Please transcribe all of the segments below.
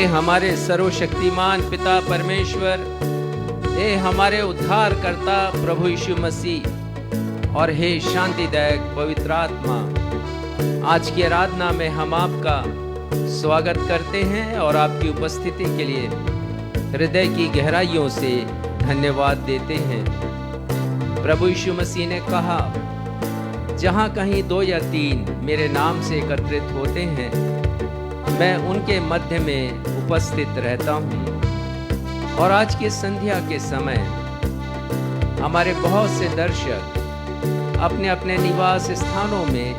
हमारे सर्वशक्तिमान पिता परमेश्वर, हे हमारे उद्धारकर्ता प्रभु यीशु मसीह और हे शांतिदायक पवित्र आत्मा, आज की आराधना में हम आपका स्वागत करते हैं और आपकी उपस्थिति के लिए हृदय की गहराइयों से धन्यवाद देते हैं। प्रभु यीशु मसीह ने कहा, जहाँ कहीं 2 या 3 मेरे नाम से एकत्रित होते हैं, मैं उनके मध्य में उपस्थित रहता हूँ। और आज की संध्या के समय हमारे बहुत से दर्शक अपने अपने निवास स्थानों में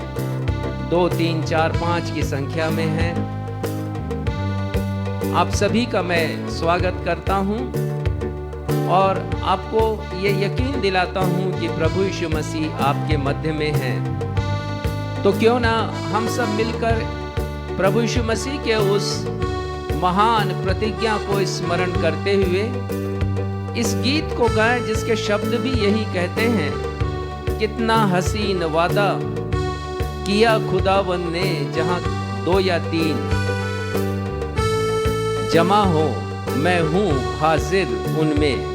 2, 3, 4, 5 की संख्या में हैं। आप सभी का मैं स्वागत करता हूँ और आपको ये यकीन दिलाता हूँ कि प्रभु यीशु मसीह आपके मध्य में हैं। तो क्यों ना हम सब मिलकर प्रभु यीशु मसीह के उस महान प्रतिज्ञा को स्मरण करते हुए इस गीत को गाएं, जिसके शब्द भी यही कहते हैं, कितना हसीन वादा किया खुदावंद ने, जहां 2 या 3 जमा हो मैं हूं हाजिर उनमें।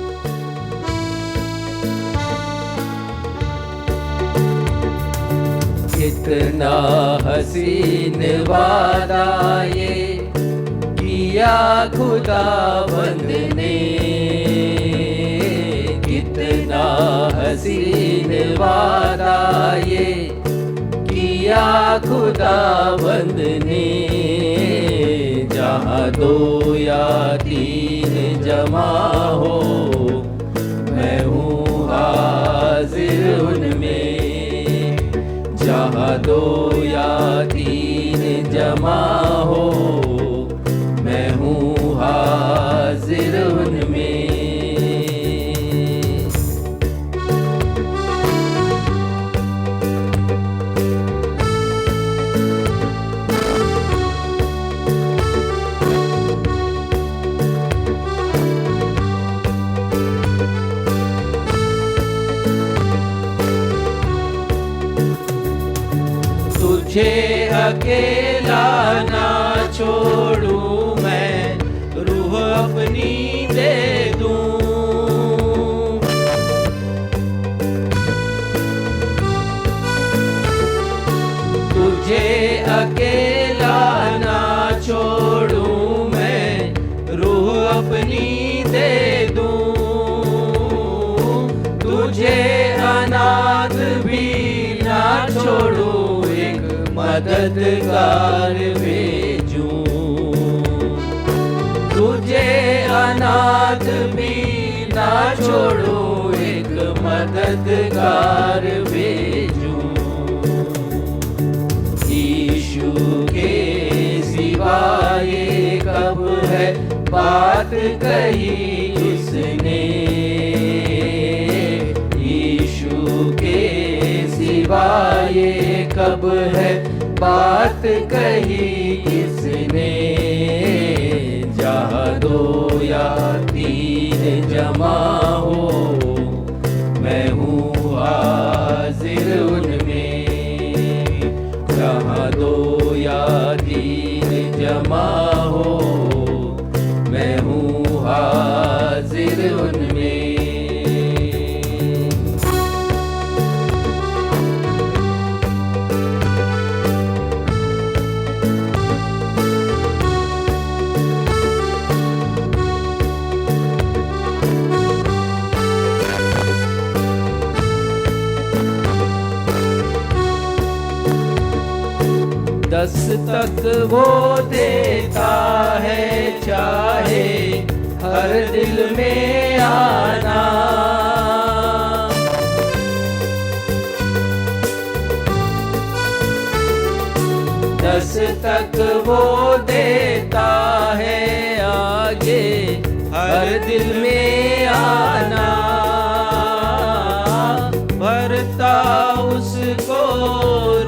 कितना हसीन वादा ये किया खुदावंद ने, कितना हसीन वादा ये किया खुदावंद ने। जहाँ 2 या 3 जमा हो मैं हूँ हाजिर उनमें। जहाँ 2 या 3 जमा हो मैं हूँ हाजिर उनमें। तुझे अकेला ना छोड़ूं मैं, रूह अपनी दे दूं। तुझे अकेला ना छोड़ूं मैं, रूह अपनी दे दूं। तुझे अनाथ भी ना छोड़ूं, मददगार भेजूं। तुझे अनाथ भी ना छोड़ूं, एक मददगार भेजूं। यीशु के सिवा ये कब है बात कही उसने। यीशु के सिवा ये कब है बात कही किसने। जहाँ 2 या 3 जमा हो मैं हूँ हाजिर उनमें। जहाँ 2 या 3 जमा हो मैं हूँ हाजिर उनमें। दस्तक वो देता है, चाहे हर दिल में आना। दस्तक वो देता है, आगे हर दिल में आना। भरता उसको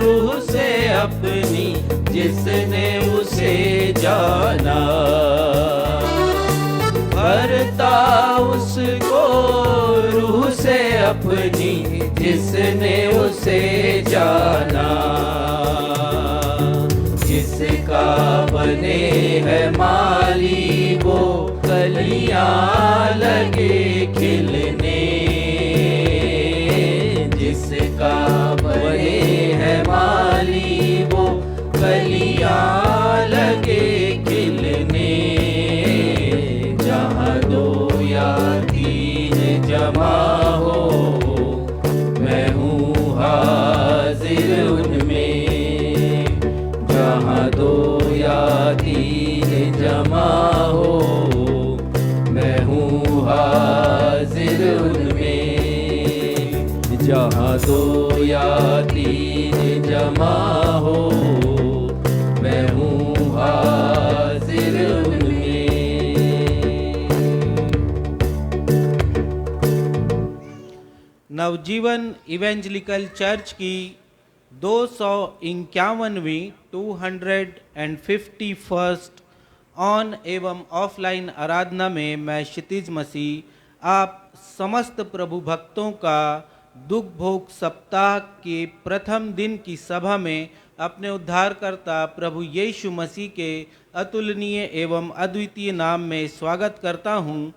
रूह से अपनी, जिसने उसे जाना। भरता उसको रूह से अपनी, जिसने उसे जाना। जिस जिसका बने है माली वो कलियां लगे खिलने, जिसका बने है माली वो कलियां लगे खिलने। जहाँ दो या तीन जमा हो मैं हूँ हाजिर उनमें, जहाँ दो या तीन जमा हो मैं हूँ हाजिर उनमें, जहाँ दो या तीन जमा हो मैं हूँ हाजिर उनमें। नवजीवन इवेंजलिकल चर्च की 251वीं 251st ऑन एवं ऑफलाइन आराधना में मैं क्षितिज मसीह आप समस्त प्रभु भक्तों का दुख भोग सप्ताह के प्रथम दिन की सभा में अपने उद्धारकर्ता प्रभु यीशु मसीह के अतुलनीय एवं अद्वितीय नाम में स्वागत करता हूं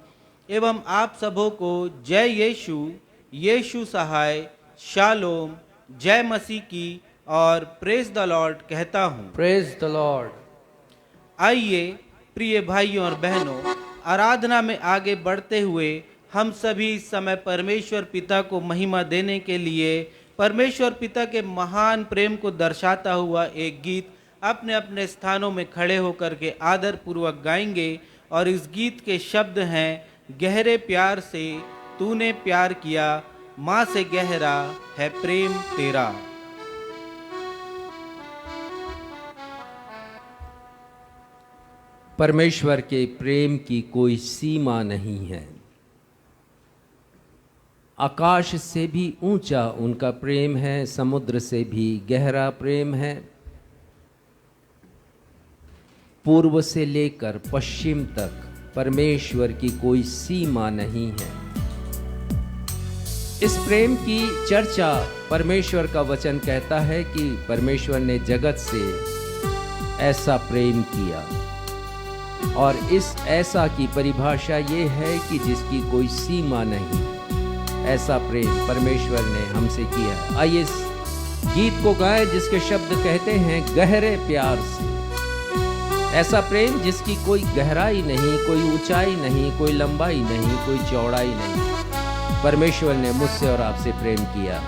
एवं आप सबों को जय यीशु, यीशु सहाय, शालोम, जय मसीह की और प्रेज द लॉर्ड कहता हूँ। Praise the Lord. आइए प्रिय भाइयों और बहनों, आराधना में आगे बढ़ते हुए हम सभी इस समय परमेश्वर पिता को महिमा देने के लिए परमेश्वर पिता के महान प्रेम को दर्शाता हुआ एक गीत अपने अपने स्थानों में खड़े होकर के आदर पूर्वक गाएंगे। और इस गीत के शब्द हैं, गहरे प्यार से तूने प्यार किया, माँ से गहरा है प्रेम तेरा। परमेश्वर के प्रेम की कोई सीमा नहीं है। आकाश से भी ऊंचा उनका प्रेम है, समुद्र से भी गहरा प्रेम है। पूर्व से लेकर पश्चिम तक परमेश्वर की कोई सीमा नहीं है। इस प्रेम की चर्चा परमेश्वर का वचन कहता है कि परमेश्वर ने जगत से ऐसा प्रेम किया, और इस ऐसा की परिभाषा ये है कि जिसकी कोई सीमा नहीं। ऐसा प्रेम परमेश्वर ने हमसे किया। आइए इस गीत को गाएं जिसके शब्द कहते हैं, गहरे प्यार से। ऐसा प्रेम जिसकी कोई गहराई नहीं, कोई ऊंचाई नहीं, कोई लंबाई नहीं, कोई चौड़ाई नहीं। परमेश्वर ने मुझसे और आपसे प्रेम किया।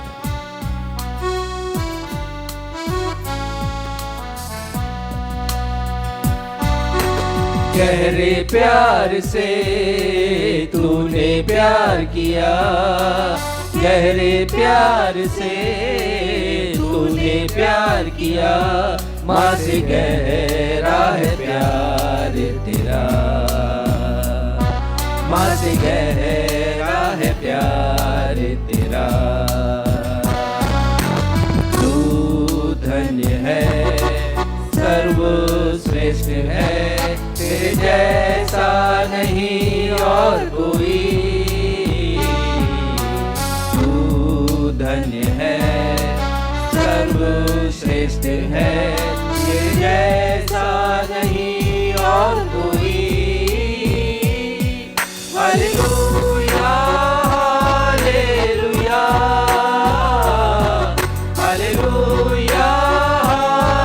गहरे प्यार से तूने प्यार किया, गहरे प्यार से तूने प्यार किया, माँ से गहरा है प्यार तेरा, माँ से गहरा है प्यार तेरा। तू धन्य है, सर्वश्रेष्ठ है, तेरे जैसा नहीं और कोई। तू धन्य है, सर्वश्रेष्ठ है, तेरे जैसा नहीं और कोई। Hallelujah, hallelujah, hallelujah,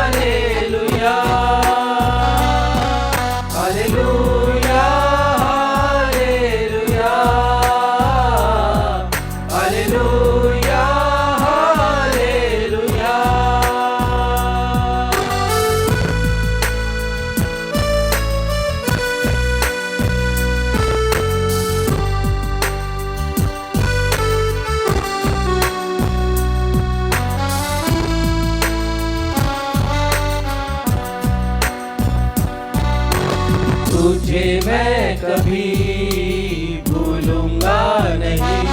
hallelujah, hallelujah, hallelujah, hallelujah, hallelujah. तुझे मैं कभी भूलूंगा नहीं,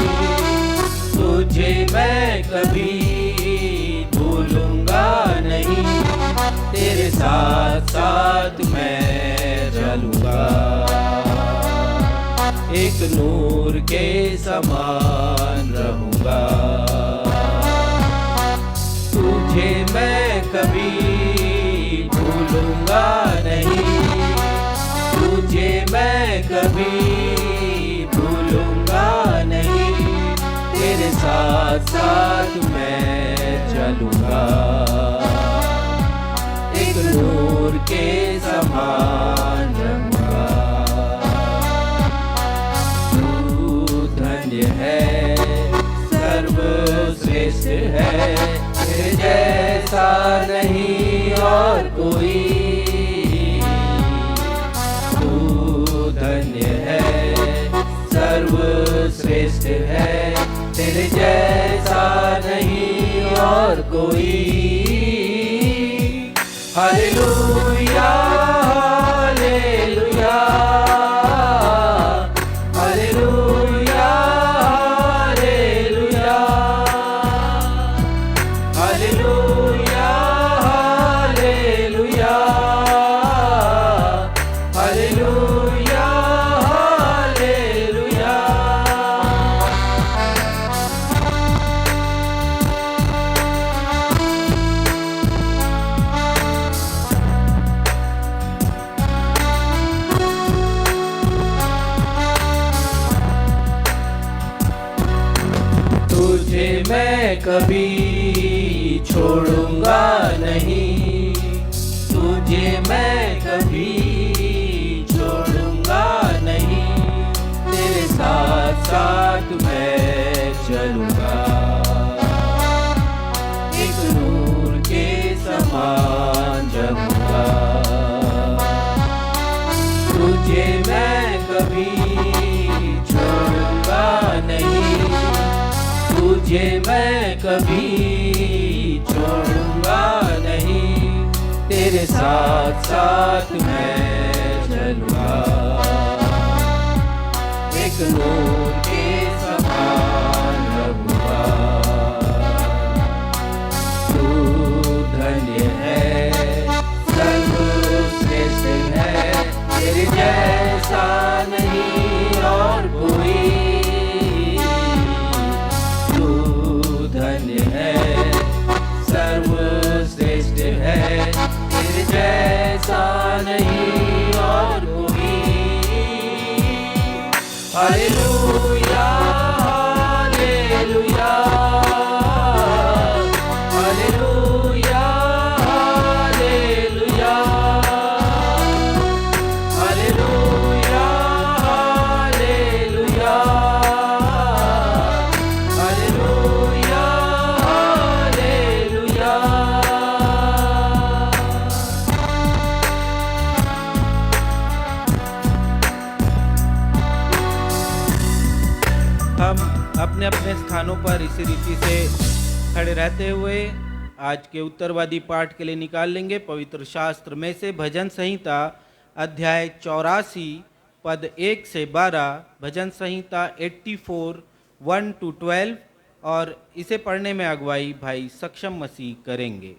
तुझे मैं कभी भूलूंगा नहीं, तेरे साथ साथ मैं चलूंगा, एक नूर के समान रहूंगा। तुझे मैं कभी भूल छोड़ूंगा नहीं, तुझे मैं कभी भूलूंगा नहीं, तेरे साथ साथ मैं चलूंगा, एक नूर के समान रहूंगा। तू धन्य है, सर्वश्रेष्ठ है, तेरे जैसा नहीं और कोई। तू धन्य है, सर्वश्रेष्ठ है, तेरे जैसा नहीं और कोई। Hallelujah hallelujah hallelujah hallelujah hallelujah hallelujah hallelujah hallelujah. तुझे मैं कभी छोड़ूंगा नहीं, तुझे मैं कभी छोड़ूंगा नहीं, तेरे साथ साथ मैं चलूंगा, एक नूर के समान रहूंगा। तुझे मैं कभी छोड़ूंगा नहीं, तुझे मैं कभी छोड़ूंगा नहीं, तेरे साथ साथ मैं चलूंगा, एक नूर के समान रहूंगा। तू धन्य है, सर्वश्रेष्ठ है, तेरे जैसा नहीं और कोई। धन्य है, सर्वश्रेष्ठ है, तेरे जैसा नहीं और कोई। Hallelujah hallelujah hallelujah hallelujah hallelujah hallelujah hallelujah hallelujah. हम अपने अपने स्थानों पर इसी रीति से खड़े रहते हुए आज के उत्तरवादी पाठ के लिए निकाल लेंगे पवित्र शास्त्र में से भजन संहिता अध्याय 84 पद 1 से 12, भजन संहिता 84 1 to 12, और इसे पढ़ने में अगुवाई भाई सक्षम मसीह करेंगे।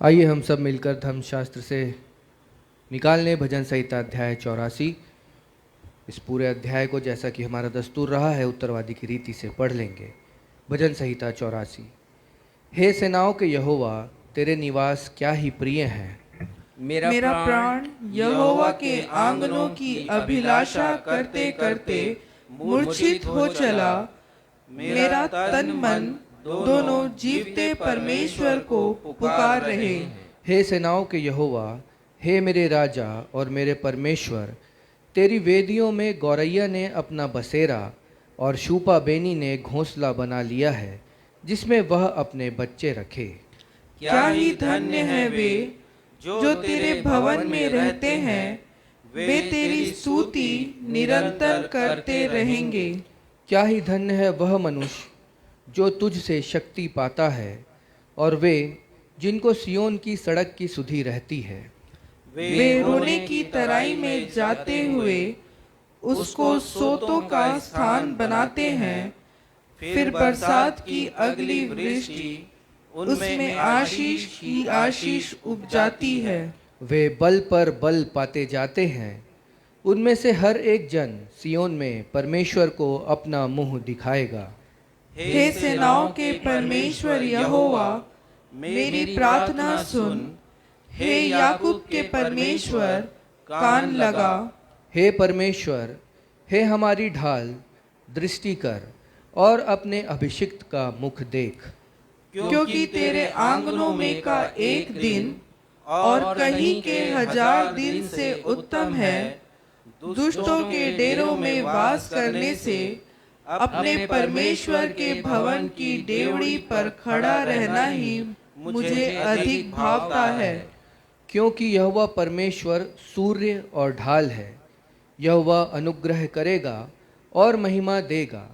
आइए हम सब मिलकर धर्मशास्त्र से निकालने भजन संहिता अध्याय 84। इस पूरे अध्याय को जैसा कि हमारा दस्तूर रहा है उत्तरवादी की रीति से पढ़ लेंगे। भजन संहिता 84। हे सेनाओं के यहोवा, तेरे निवास क्या ही प्रिय हैं। मेरा प्राण यहोवा के आंगनों की अभिलाषा करते करते मूर्छित हो चला। मेरा तन मन दोनों जीवते परमेश्वर को पुकार रहे। हे सेनाओं के यहोवा, हे मेरे राजा और मेरे परमेश्वर, तेरी वेदियों में गौरैया ने अपना बसेरा और शूपा बेनी ने घोंसला बना लिया है, जिसमें वह अपने बच्चे रखे। क्या ही धन्य है वे जो तेरे भवन में रहते हैं, वे तेरी स्तुति निरंतर करते रहेंगे। क्या ही धन्य है वह मनुष्य जो तुझ से शक्ति पाता है, और वे जिनको सियोन की सड़क की सुधि रहती है। वे रोने की तराई में जाते हुए उसको सोतों का स्थान बनाते हैं। फिर बरसात की अगली वृष्टि उसमें आशीष की आशीष उपजाती है। वे बल पर बल पाते जाते हैं, उनमें से हर एक जन सियोन में परमेश्वर को अपना मुंह दिखाएगा। हे सेनाओं के परमेश्वर यहोवा, मेरी प्रार्थना सुन। हे याकूब के परमेश्वर, कान लगा। हे परमेश्वर, हे हमारी ढाल, दृष्टि कर और अपने अभिषिक्त का मुख देख। क्योंकि तेरे आंगनों में का एक दिन और कहीं के 1000 दिन से उत्तम है दुष्टों के डेरों में वास करने से अपने परमेश्वर के भवन की डेवड़ी पर खड़ा रहना ही मुझे अधिक भावता है। क्योंकि यहोवा परमेश्वर सूर्य और ढाल है, यहोवा अनुग्रह करेगा और महिमा देगा,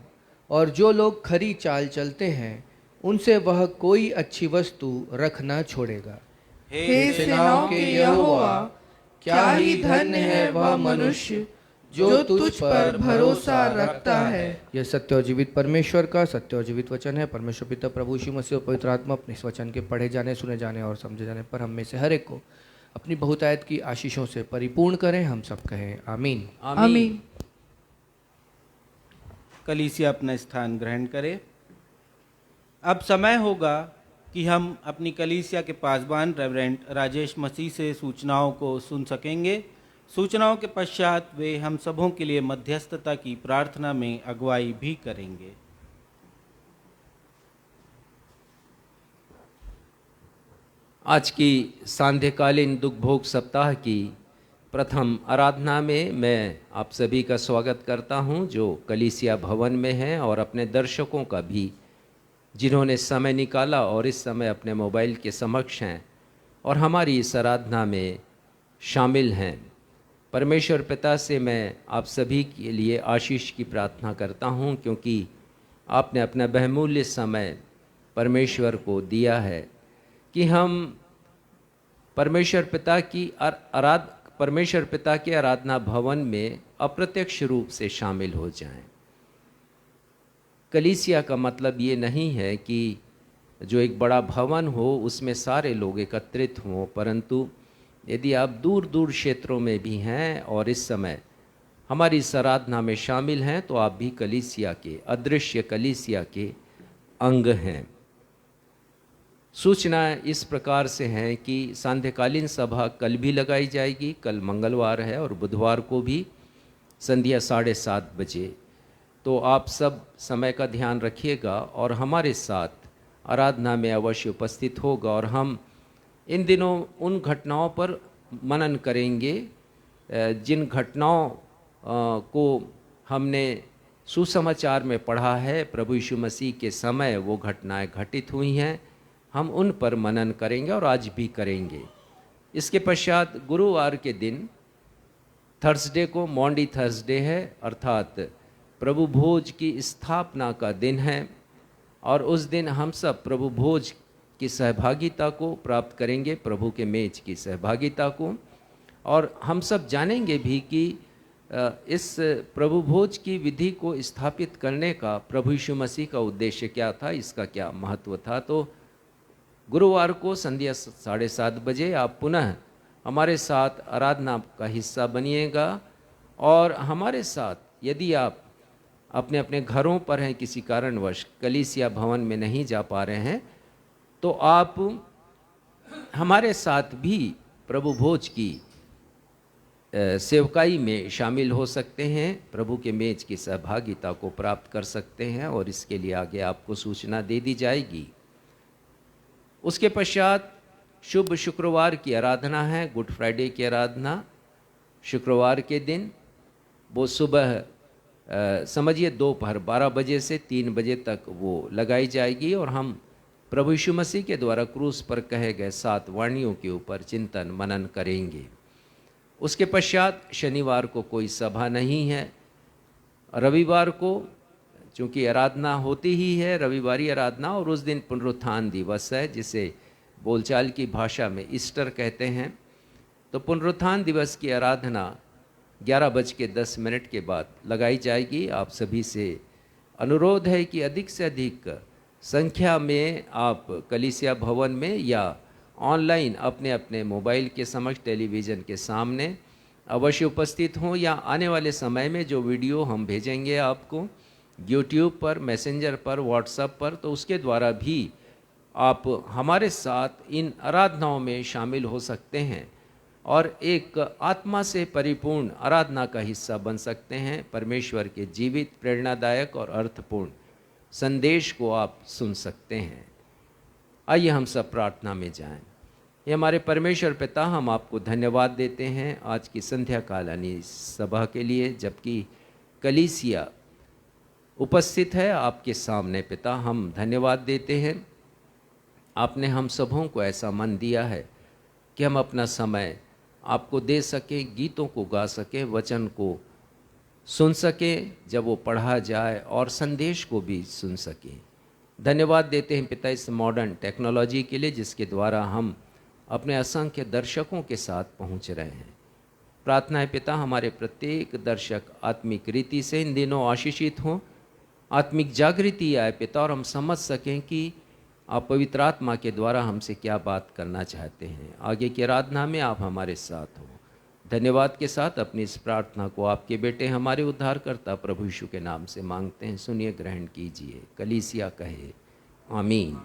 और जो लोग खरी चाल चलते हैं उनसे वह कोई अच्छी वस्तु रख ना छोड़ेगा। हे सेनाओं के यहोवा, क्या ही धन्य है वह मनुष्य जो तुझ पर भरोसा रखता है। यह सत्य और जीवित परमेश्वर का सत्य और जीवित वचन है। परमेश्वर पिता प्रभु यीशु मसीह और पवित्र आत्मा अपने इस वचन के पढ़े जाने, सुने जाने और समझे जाने पर हम में से हर एक को अपनी बहुतायत की आशीषों से परिपूर्ण करें। हम सब कहें आमीन। आमीन। कलीसिया अपना स्थान ग्रहण करे। अब समय होगा कि हम अपनी कलीसिया के पासबान रेवरेंड राजेश मसीह से सूचनाओं को सुन सकेंगे। सूचनाओं के पश्चात वे हम सबों के लिए मध्यस्थता की प्रार्थना में अगुवाई भी करेंगे। आज की सांध्यकालीन दुख भोग सप्ताह की प्रथम आराधना में मैं आप सभी का स्वागत करता हूं, जो कलीसिया भवन में हैं, और अपने दर्शकों का भी, जिन्होंने समय निकाला और इस समय अपने मोबाइल के समक्ष हैं और हमारी इस आराधना में शामिल हैं। परमेश्वर पिता से मैं आप सभी के लिए आशीष की प्रार्थना करता हूं, क्योंकि आपने अपना बहुमूल्य समय परमेश्वर को दिया है कि हम परमेश्वर पिता के आराधना भवन में अप्रत्यक्ष रूप से शामिल हो जाएं। कलीसिया का मतलब ये नहीं है कि जो एक बड़ा भवन हो उसमें सारे लोग एकत्रित हों, परंतु यदि आप दूर दूर क्षेत्रों में भी हैं और इस समय हमारी इस आराधना में शामिल हैं, तो आप भी कलीसिया के, अदृश्य कलीसिया के अंग हैं। सूचना इस प्रकार से है कि सांध्यकालीन सभा कल भी लगाई जाएगी। कल मंगलवार है और बुधवार को भी संध्या 7:30 बजे। तो आप सब समय का ध्यान रखिएगा और हमारे साथ आराधना में अवश्य उपस्थित होगा। और हम इन दिनों उन घटनाओं पर मनन करेंगे जिन घटनाओं को हमने सुसमाचार में पढ़ा है। प्रभु यीशु मसीह के समय वो घटनाएं घटित हुई हैं, हम उन पर मनन करेंगे और आज भी करेंगे। इसके पश्चात गुरुवार के दिन, थर्सडे को मॉन्डी थर्सडे है, अर्थात प्रभु भोज की स्थापना का दिन है, और उस दिन हम सब प्रभु भोज की सहभागिता को प्राप्त करेंगे, प्रभु के मेज की सहभागिता को। और हम सब जानेंगे भी कि इस प्रभु भोज की विधि को स्थापित करने का प्रभु यीशु मसीह का उद्देश्य क्या था, इसका क्या महत्व था। तो गुरुवार को संध्या 7:30 बजे आप पुनः हमारे साथ आराधना का हिस्सा बनिएगा। और हमारे साथ यदि आप अपने अपने घरों पर हैं, किसी कारणवश कलीसिया भवन में नहीं जा पा रहे हैं, तो आप हमारे साथ भी प्रभु भोज की सेवकाई में शामिल हो सकते हैं, प्रभु के मेज की सहभागिता को प्राप्त कर सकते हैं, और इसके लिए आगे आपको सूचना दे दी जाएगी। उसके पश्चात शुभ शुक्रवार की आराधना है, गुड फ्राइडे की आराधना। शुक्रवार के दिन वो सुबह समझिए दोपहर 12 बजे से 3 बजे तक वो लगाई जाएगी, और हम प्रभु यीशु मसीह के द्वारा क्रूस पर कहे गए 7 वाणियों के ऊपर चिंतन मनन करेंगे। उसके पश्चात शनिवार को कोई सभा नहीं है। रविवार को चूँकि आराधना होती ही है, रविवारी आराधना, और उस दिन पुनरुत्थान दिवस है, जिसे बोलचाल की भाषा में ईस्टर कहते हैं। तो पुनरुत्थान दिवस की आराधना 11:10 के बाद लगाई जाएगी। आप सभी से अनुरोध है कि अधिक से अधिक संख्या में आप कलीसिया भवन में या ऑनलाइन अपने अपने मोबाइल के समक्ष, टेलीविज़न के सामने अवश्य उपस्थित हों, या आने वाले समय में जो वीडियो हम भेजेंगे आपको यूट्यूब पर, मैसेंजर पर, व्हाट्सएप पर, तो उसके द्वारा भी आप हमारे साथ इन आराधनाओं में शामिल हो सकते हैं और एक आत्मा से परिपूर्ण आराधना का हिस्सा बन सकते हैं। परमेश्वर के जीवित, प्रेरणादायक और अर्थपूर्ण संदेश को आप सुन सकते हैं। आइए हम सब प्रार्थना में जाएं। ये हमारे परमेश्वर पिता, हम आपको धन्यवाद देते हैं आज की संध्या कालीन सभा के लिए, जबकि कलीसिया उपस्थित है आपके सामने। पिता, हम धन्यवाद देते हैं, आपने हम सबों को ऐसा मन दिया है कि हम अपना समय आपको दे सकें, गीतों को गा सकें, वचन को सुन सकें जब वो पढ़ा जाए, और संदेश को भी सुन सकें। धन्यवाद देते हैं पिता इस मॉडर्न टेक्नोलॉजी के लिए, जिसके द्वारा हम अपने असंख्य दर्शकों के साथ पहुंच रहे हैं। प्रार्थना है पिता, हमारे प्रत्येक दर्शक आत्मिक रीति से इन दिनों आशीषित हों, आत्मिक जागृति आए पिता, और हम समझ सकें कि आप पवित्र आत्मा के द्वारा हमसे क्या बात करना चाहते हैं। आगे की आराधना में आप हमारे साथ हो। धन्यवाद के साथ अपनी इस प्रार्थना को आपके बेटे हमारे उद्धारकर्ता प्रभु यीशु के नाम से मांगते हैं, सुनिए, ग्रहण कीजिए। कलीसिया कहे आमीन।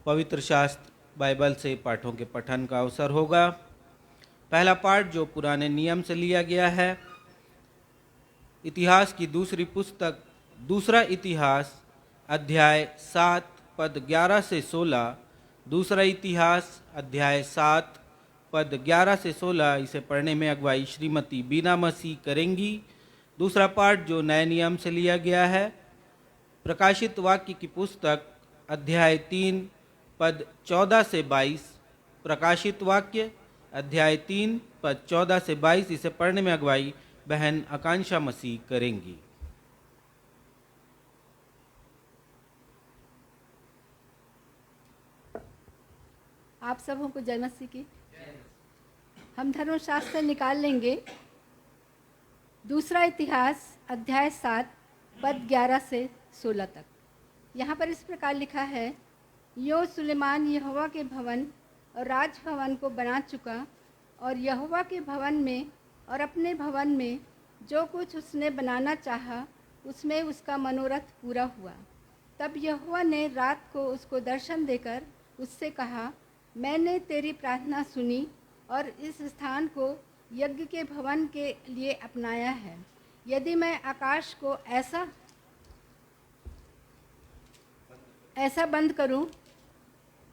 पवित्र शास्त्र बाइबल से पाठों के पठन का अवसर होगा। पहला पाठ जो पुराने नियम से लिया गया है, इतिहास की दूसरी पुस्तक, दूसरा इतिहास अध्याय 7 पद 11 से 16। दूसरा इतिहास अध्याय 7 पद 11 से 16। इसे पढ़ने में अगुवाई श्रीमती बीना मसीह करेंगी। दूसरा पाठ जो नए नियम से लिया गया है, प्रकाशित वाक्य की पुस्तक अध्याय 3 पद 14 से 22। प्रकाशित वाक्य अध्याय 3 पद 14 से 22। इसे पढ़ने में अगुवाई बहन आकांक्षा मसीह करेंगी। आप सबों को जय मसीह की। हम धर्मशास्त्र से निकाल लेंगे दूसरा इतिहास अध्याय 7 पद 11 से 16 तक। यहाँ पर इस प्रकार लिखा है, यो सुलेमान यहोवा के भवन और राजभवन को बना चुका, और यहोवा के भवन में और अपने भवन में जो कुछ उसने बनाना चाहा, उसमें उसका मनोरथ पूरा हुआ। तब यहोवा ने रात को उसको दर्शन देकर उससे कहा, मैंने तेरी प्रार्थना सुनी और इस स्थान को यज्ञ के भवन के लिए अपनाया है। यदि मैं आकाश को ऐसा बंद करूं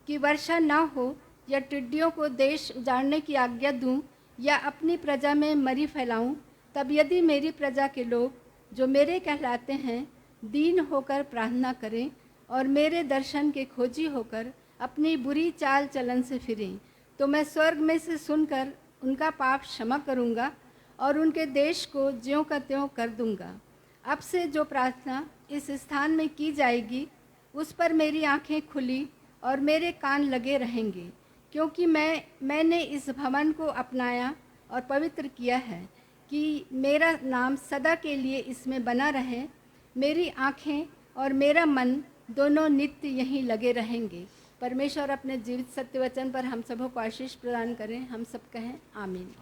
कि वर्षा न हो, या टिड्डियों को देश उजाड़ने की आज्ञा दूं, या अपनी प्रजा में मरी फैलाऊं, तब यदि मेरी प्रजा के लोग जो मेरे कहलाते हैं दीन होकर प्रार्थना करें और मेरे दर्शन के खोजी होकर अपनी बुरी चाल चलन से फिरें, तो मैं स्वर्ग में से सुनकर उनका पाप क्षमा करूंगा और उनके देश को ज्यों का त्यों कर दूंगा। अब से जो प्रार्थना इस स्थान में की जाएगी, उस पर मेरी आंखें खुली और मेरे कान लगे रहेंगे, क्योंकि मैंने इस भवन को अपनाया और पवित्र किया है कि मेरा नाम सदा के लिए इसमें बना रहे। मेरी आँखें और मेरा मन दोनों नित्य यहीं लगे रहेंगे। परमेश्वर अपने जीवित सत्य वचन पर हम सबों को आशीष प्रदान करें। हम सब कहें आमीन।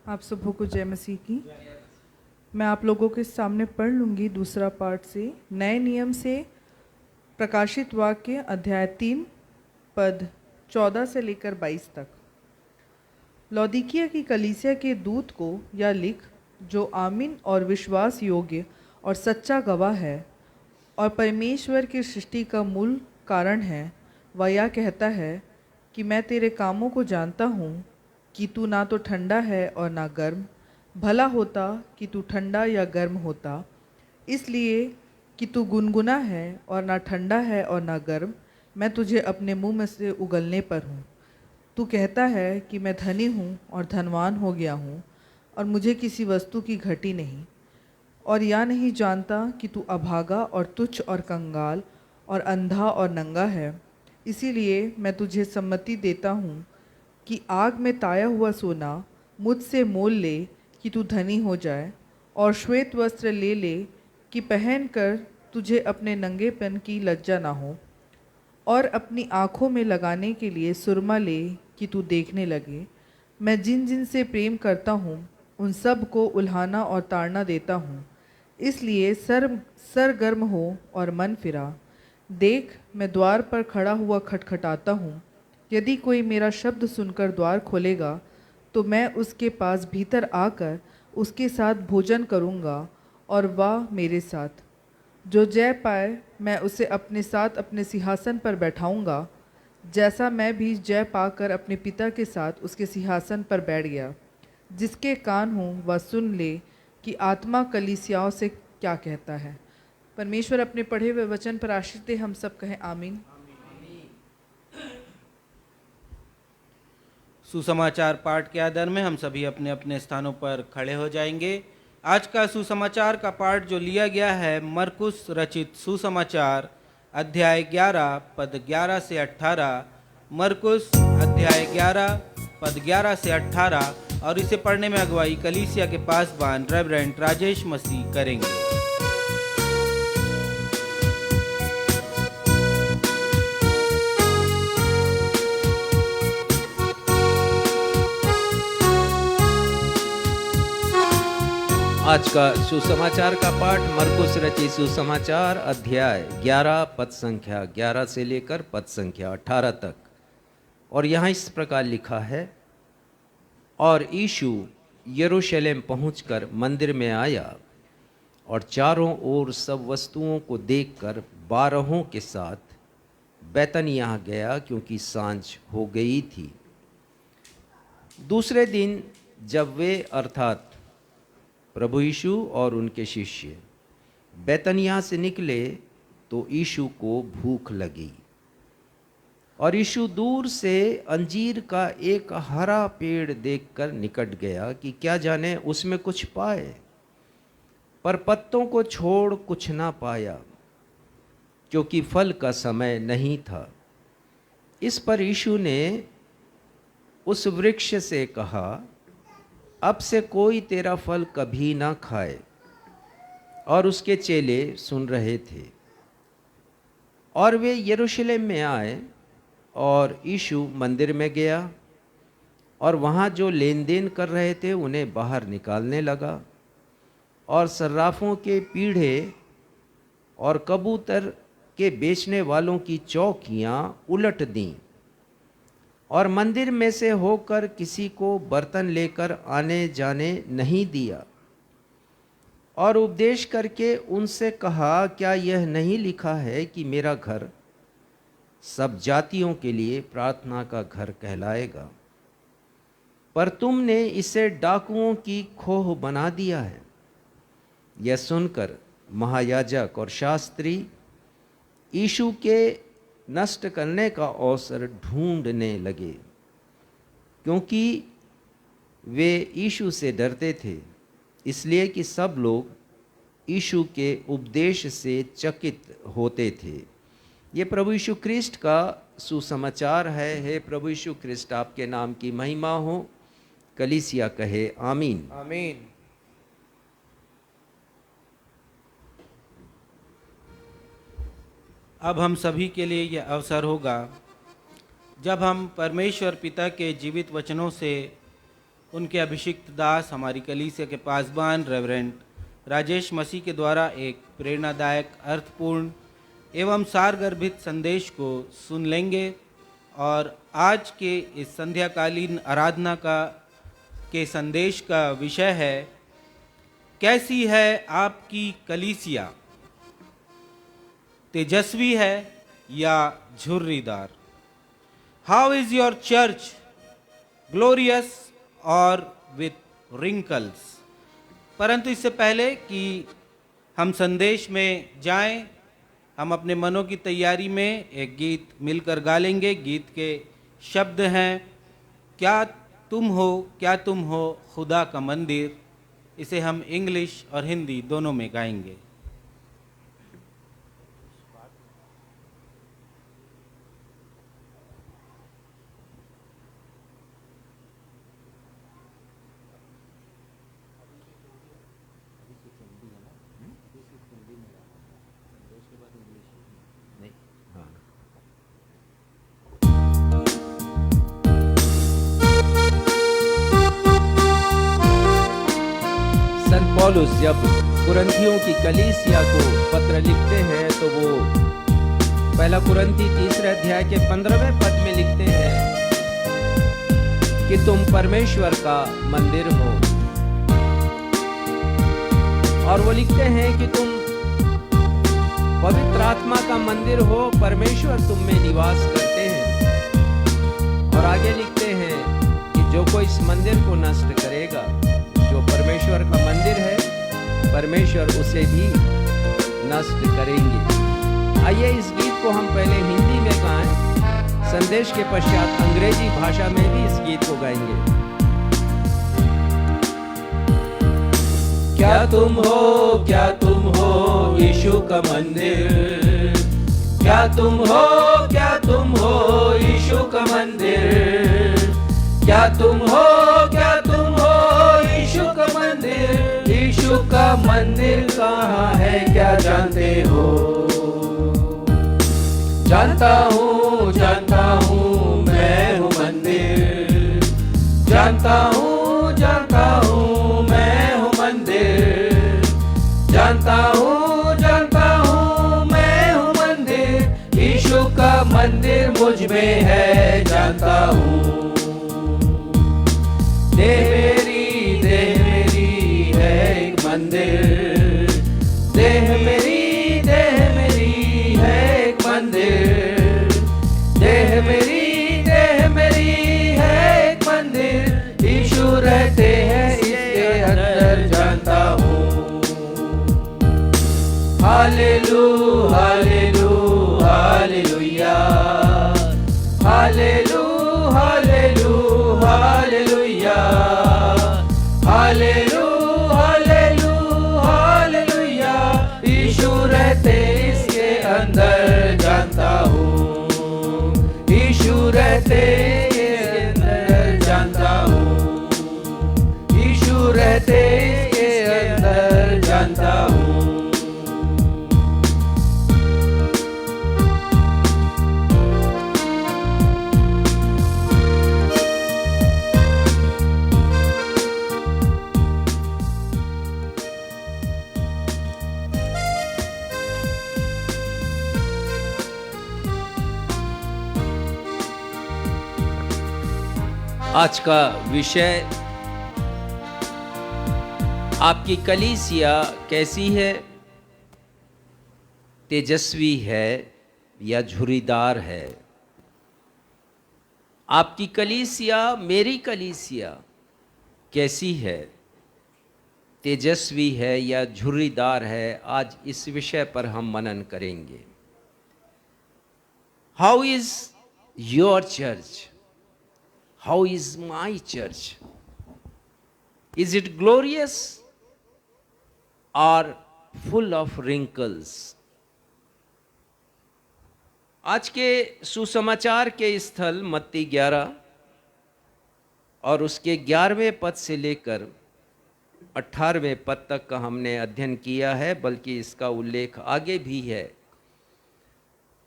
आप सबों को जय मसीह की। मैं आप लोगों के सामने पढ़ लूँगी दूसरा पाठ से नए नियम से प्रकाशित वाक्य अध्याय 3 पद 14 से लेकर 22 तक। लौदीकिया की कलीसिया के दूत को यह लिख, जो आमीन और विश्वास योग्य और सच्चा गवाह है और परमेश्वर की सृष्टि का मूल कारण है, वह यह कहता है कि मैं तेरे कामों को जानता हूँ कि तू ना तो ठंडा है और ना गर्म। भला होता कि तू ठंडा या गर्म होता। इसलिए कि तू गुनगुना है और ना ठंडा है और ना गर्म, मैं तुझे अपने मुंह में से उगलने पर हूँ। तू कहता है कि मैं धनी हूँ और धनवान हो गया हूँ और मुझे किसी वस्तु की घटी नहीं, और या नहीं जानता कि तू अभागा और तुच्छ और कंगाल और अंधा और नंगा है। इसीलिए मैं तुझे सम्मति देता हूँ कि आग में ताया हुआ सोना मुझसे मोल ले कि तू धनी हो जाए, और श्वेत वस्त्र ले ले कि पहनकर तुझे अपने नंगेपन की लज्जा ना हो, और अपनी आँखों में लगाने के लिए सुरमा ले कि तू देखने लगे। मैं जिन जिन से प्रेम करता हूँ उन सब को उल्हाना और ताड़ना देता हूँ। इसलिए सरगर्म हो और मन फिरा। देख, मैं द्वार पर खड़ा हुआ खटखटाता हूँ। यदि कोई मेरा शब्द सुनकर द्वार खोलेगा तो मैं उसके पास भीतर आकर उसके साथ भोजन करूँगा और वह मेरे साथ। जो जय पाए मैं उसे अपने साथ अपने सिंहासन पर बैठाऊँगा, जैसा मैं भी जय पाकर अपने पिता के साथ उसके सिंहासन पर बैठ गया। जिसके कान हों वह सुन ले कि आत्मा कलीसियाओं से क्या कहता है। परमेश्वर अपने पढ़े हुए वचन पर आशीष दे। हम सब कहें आमीन। सुसमाचार पाठ के आधार में हम सभी अपने अपने स्थानों पर खड़े हो जाएंगे। आज का सुसमाचार का पाठ जो लिया गया है मरकुस रचित सुसमाचार अध्याय 11 पद 11 से 18। मरकुस अध्याय 11 पद 11 से 18, और इसे पढ़ने में अगुवाई कलीसिया के पासवान रेवरेंड राजेश मसीह करेंगे। आज का सुसमाचार का पाठ मरकुस रचित सुसमाचार अध्याय 11 पद संख्या 11 से लेकर पद संख्या 18 तक। और यहाँ इस प्रकार लिखा है, और यीशु यरूशलेम पहुंचकर मंदिर में आया और चारों ओर सब वस्तुओं को देखकर 12 के साथ बैतनिय्याह गया, क्योंकि सांझ हो गई थी। दूसरे दिन जब वे अर्थात प्रभु यीशु और उनके शिष्य बैतनिय्याह से निकले तो यीशु को भूख लगी, और यीशु दूर से अंजीर का एक हरा पेड़ देखकर निकट गया कि क्या जाने उसमें कुछ पाए, पर पत्तों को छोड़ कुछ ना पाया, क्योंकि फल का समय नहीं था। इस पर यीशु ने उस वृक्ष से कहा, अब से कोई तेरा फल कभी ना खाए। और उसके चेले सुन रहे थे। और वे यरूशलेम में आए और यीशु मंदिर में गया और वहाँ जो लेन देन कर रहे थे उन्हें बाहर निकालने लगा, और सर्राफों के पीढ़े और कबूतर के बेचने वालों की चौकियाँ उलट दीं, और मंदिर में से होकर किसी को बर्तन लेकर आने जाने नहीं दिया। और उपदेश करके उनसे कहा, क्या यह नहीं लिखा है कि मेरा घर सब जातियों के लिए प्रार्थना का घर कहलाएगा? पर तुमने इसे डाकुओं की खोह बना दिया है। यह सुनकर महायाजक और शास्त्री यीशु के नष्ट करने का अवसर ढूंढने लगे, क्योंकि वे यीशु से डरते थे, इसलिए कि सब लोग यीशु के उपदेश से चकित होते थे। ये प्रभु यीशु ख्रिस्ट का सुसमाचार है। हे प्रभु यीशु ख्रिस्ट, आपके नाम की महिमा हो। कलीसिया कहे आमीन। आमीन। अब हम सभी के लिए यह अवसर होगा जब हम परमेश्वर पिता के जीवित वचनों से उनके अभिषिक्त दास हमारी कलीसिया के पासवान रेवरेंड राजेश मसीह के द्वारा एक प्रेरणादायक, अर्थपूर्ण एवं सारगर्भित संदेश को सुन लेंगे। और आज के इस संध्याकालीन आराधना के संदेश का विषय है, कैसी है आपकी कलीसिया, तेजस्वी है या झुर्रीदार? How is your church, glorious और विथ रिंकल्स? परंतु इससे पहले कि हम संदेश में जाएं, हम अपने मनों की तैयारी में एक गीत मिलकर गा लेंगे। गीत के शब्द हैं, क्या तुम हो खुदा का मंदिर। इसे हम इंग्लिश और हिंदी दोनों में गाएंगे। पौलुस जब कुरंथियों की कलीसिया को पत्र लिखते हैं तो वो पहला कुरंथी 3 अध्याय के 15वें पद में लिखते हैं कि तुम परमेश्वर का मंदिर हो, और वो लिखते हैं कि तुम पवित्र आत्मा का मंदिर हो, परमेश्वर तुम में निवास करते हैं। और आगे लिखते हैं कि जो कोई इस मंदिर को नष्ट करेगा, जो परमेश्वर का मंदिर है, परमेश्वर उसे भी नष्ट करेंगे। आइए इस गीत को हम पहले हिंदी में गाएं, संदेश के पश्चात अंग्रेजी भाषा में भी इस गीत को गाएंगे। क्या तुम हो यीशु का मंदिर, क्या तुम हो यीशु का मंदिर, क्या तुम हो यीशु का मंदिर। यीशु का मंदिर कहाँ है क्या जानते हो? जानता हूँ मैं हूँ मंदिर, जानता हूँ मैं हूँ मंदिर, जानता हूँ मैं हूँ मंदिर। यीशु का मंदिर मुझ में है, जानता हूँ। देह मेरी है एक मंदिर, देह मेरी है एक मंदिर, देह मेरी है एक मंदिर। यीशु रहते हैं इसके अंदर, जानता हूँ। Hallelujah, hallelujah, hallelujah, hallelujah, hallelujah. Yeshu रहते इसके अंदर, जानता हूँ। यीशु रहते इसके अंदर, जानता हूँ। यीशु रहते इसके अंदर, जानता हूँ। आज का विषय, आपकी कलीसिया कैसी है? तेजस्वी है या झुर्रीदार है? आपकी कलीसिया, मेरी कलीसिया कैसी है? तेजस्वी है या झुर्रीदार है? आज इस विषय पर हम मनन करेंगे। How is your church? How is my church? Is it glorious or full of wrinkles? आज के सुसमाचार के स्थल मत्ती 11 और उसके 11वें पद से लेकर 18वें पद तक का हमने अध्ययन किया है, बल्कि इसका उल्लेख आगे भी है,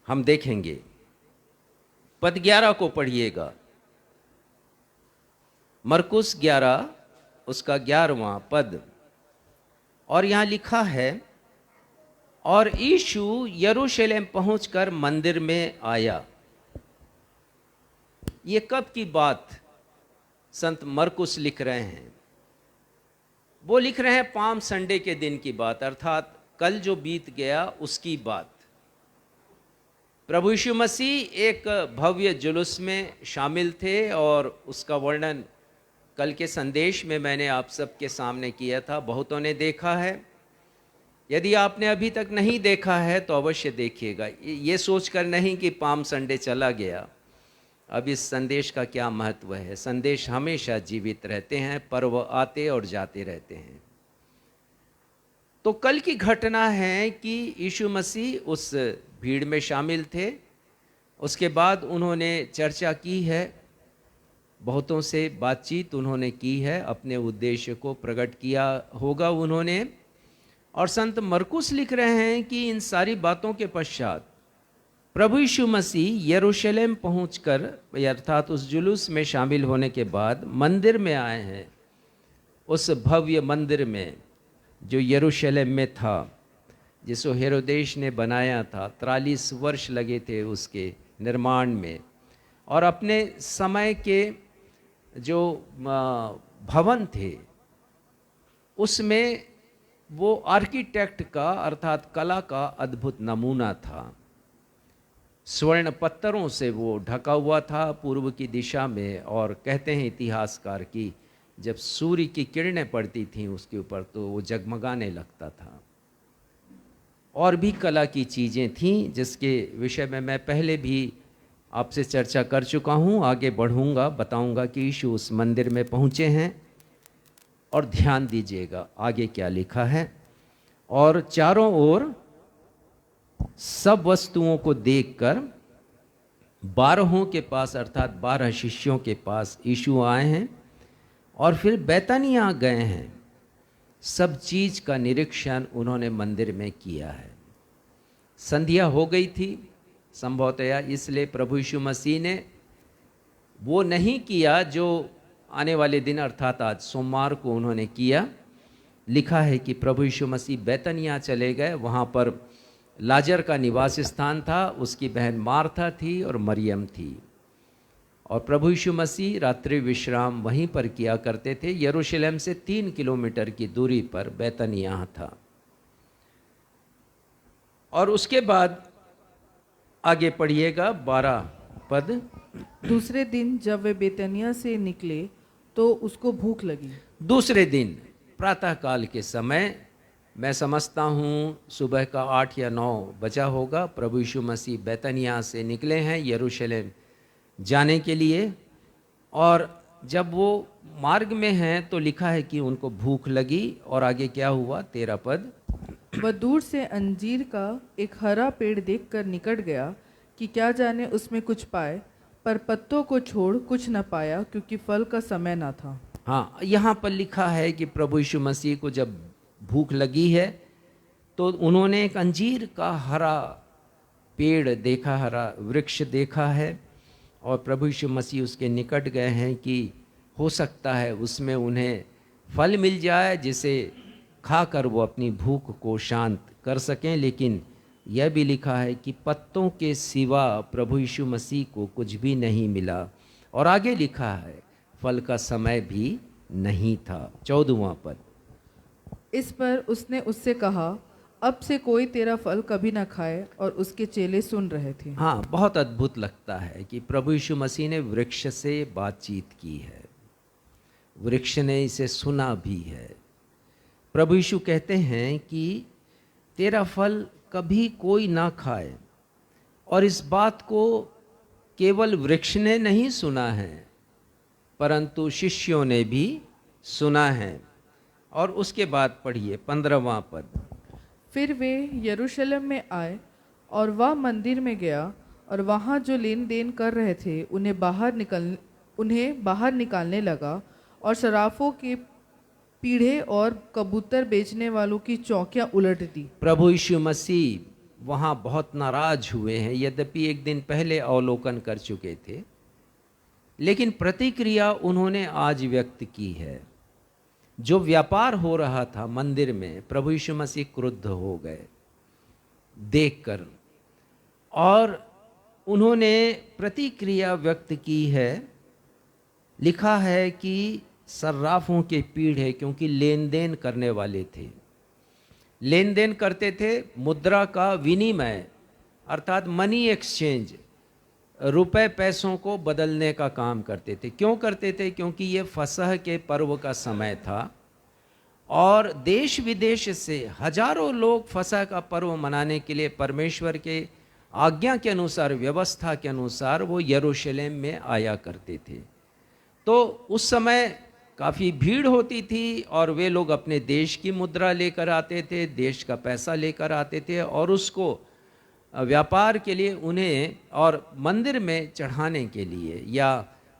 हम देखेंगे। पद 11 को पढ़िएगा, मरकुस 11 उसका 11वां पद। और यहाँ लिखा है, और यीशु यरूशलेम पहुंचकर मंदिर में आया। ये कब की बात संत मरकुस लिख रहे हैं? वो लिख रहे हैं पाम संडे के दिन की बात, अर्थात कल जो बीत गया उसकी बात। प्रभु यीशु मसीह एक भव्य जुलूस में शामिल थे और उसका वर्णन कल के संदेश में मैंने आप सबके सामने किया था। बहुतों ने देखा है, यदि आपने अभी तक नहीं देखा है तो अवश्य देखिएगा। ये सोचकर नहीं कि पाम संडे चला गया, अब इस संदेश का क्या महत्व है। संदेश हमेशा जीवित रहते हैं, पर्व आते और जाते रहते हैं। तो कल की घटना है कि यीशु मसीह उस भीड़ में शामिल थे। उसके बाद उन्होंने चर्चा की है, बहुतों से बातचीत उन्होंने की है, अपने उद्देश्य को प्रकट किया होगा उन्होंने। और संत मरकुस लिख रहे हैं कि इन सारी बातों के पश्चात प्रभु यीशु मसीह यरूशलेम पहुंचकर, अर्थात उस जुलूस में शामिल होने के बाद मंदिर में आए हैं। उस भव्य मंदिर में जो यरूशलेम में था, जिसको हेरोदेश ने बनाया था। 43 वर्ष लगे थे उसके निर्माण में। और अपने समय के जो भवन थे उसमें वो आर्किटेक्ट का अर्थात कला का अद्भुत नमूना था। स्वर्ण पत्थरों से वो ढका हुआ था पूर्व की दिशा में, और कहते हैं इतिहासकार कि जब सूर्य की किरणें पड़ती थीं उसके ऊपर तो वो जगमगाने लगता था। और भी कला की चीज़ें थीं जिसके विषय में मैं पहले भी आपसे चर्चा कर चुका हूँ। आगे बढ़ूँगा, बताऊँगा कि यीशु उस मंदिर में पहुँचे हैं। और ध्यान दीजिएगा आगे क्या लिखा है। और चारों ओर सब वस्तुओं को देखकर 12 के पास अर्थात 12 शिष्यों के पास यीशु आए हैं और फिर बैतनिय्याह गए हैं। सब चीज़ का निरीक्षण उन्होंने मंदिर में किया है। संध्या हो गई थी संभवतया, इसलिए प्रभु यीशु मसीह ने वो नहीं किया जो आने वाले दिन अर्थात आज सोमवार को उन्होंने किया। लिखा है कि प्रभु यीशु मसीह बैतनिय्याह चले गए। वहाँ पर लाजर का निवास स्थान था, उसकी बहन मार्था थी और मरियम थी। और प्रभु यीशु मसीह रात्रि विश्राम वहीं पर किया करते थे। यरूशलेम से 3 किलोमीटर की दूरी पर बैतनिय्याह था। और उसके बाद आगे पढ़िएगा 12 पद। दूसरे दिन जब वे बेतनिया से निकले तो उसको भूख लगी। दूसरे दिन प्रातःकाल के समय, मैं समझता हूँ सुबह का 8 या 9 बजा होगा, प्रभु यीशु मसीह बैतनिय्याह से निकले हैं यरूशलेम जाने के लिए। और जब वो मार्ग में हैं तो लिखा है कि उनको भूख लगी। और आगे क्या हुआ 13 पद। वह दूर से अंजीर का एक हरा पेड़ देखकर निकट गया कि क्या जाने उसमें कुछ पाए, पर पत्तों को छोड़ कुछ न पाया क्योंकि फल का समय न था। हाँ, यहाँ पर लिखा है कि प्रभु यीशु मसीह को जब भूख लगी है तो उन्होंने एक अंजीर का हरा पेड़ देखा, हरा वृक्ष देखा है। और प्रभु यीशु मसीह उसके निकट गए हैं कि हो सकता है उसमें उन्हें फल मिल जाए जिसे खाकर वो अपनी भूख को शांत कर सकें। लेकिन यह भी लिखा है कि पत्तों के सिवा प्रभु यीशु मसीह को कुछ भी नहीं मिला। और आगे लिखा है फल का समय भी नहीं था। 14वां पद। इस पर उसने उससे कहा, अब से कोई तेरा फल कभी न खाए। और उसके चेले सुन रहे थे। हाँ, बहुत अद्भुत लगता है कि प्रभु यीशु मसीह ने वृक्ष से बातचीत की है, वृक्ष ने इसे सुना भी है। प्रभु यीशु कहते हैं कि तेरा फल कभी कोई ना खाए। और इस बात को केवल वृक्ष ने नहीं सुना है परंतु शिष्यों ने भी सुना है। और उसके बाद पढ़िए 15वां पद। फिर वे यरूशलेम में आए और वह मंदिर में गया और वहाँ जो लेन देन कर रहे थे उन्हें बाहर निकालने लगा। और सराफों के पीढ़े और कबूतर बेचने वालों की चौकियां उलट दी। प्रभु यीशु मसीह वहाँ बहुत नाराज हुए हैं, यद्यपि एक दिन पहले अवलोकन कर चुके थे, लेकिन प्रतिक्रिया उन्होंने आज व्यक्त की है। जो व्यापार हो रहा था मंदिर में, प्रभु यीशु मसीह क्रुद्ध हो गए देखकर, और उन्होंने प्रतिक्रिया व्यक्त की है। लिखा है कि सर्राफों के पीढ़े, क्योंकि लेन देन करने वाले थे, लेन देन करते थे, मुद्रा का विनिमय अर्थात मनी एक्सचेंज, रुपए पैसों को बदलने का काम करते थे। क्यों करते थे? क्योंकि ये फसह के पर्व का समय था और देश विदेश से हजारों लोग फसह का पर्व मनाने के लिए परमेश्वर के आज्ञा के अनुसार, व्यवस्था के अनुसार वो यरूशलेम में आया करते थे। तो उस समय काफ़ी भीड़ होती थी और वे लोग अपने देश की मुद्रा लेकर आते थे, देश का पैसा लेकर आते थे और उसको व्यापार के लिए उन्हें और मंदिर में चढ़ाने के लिए या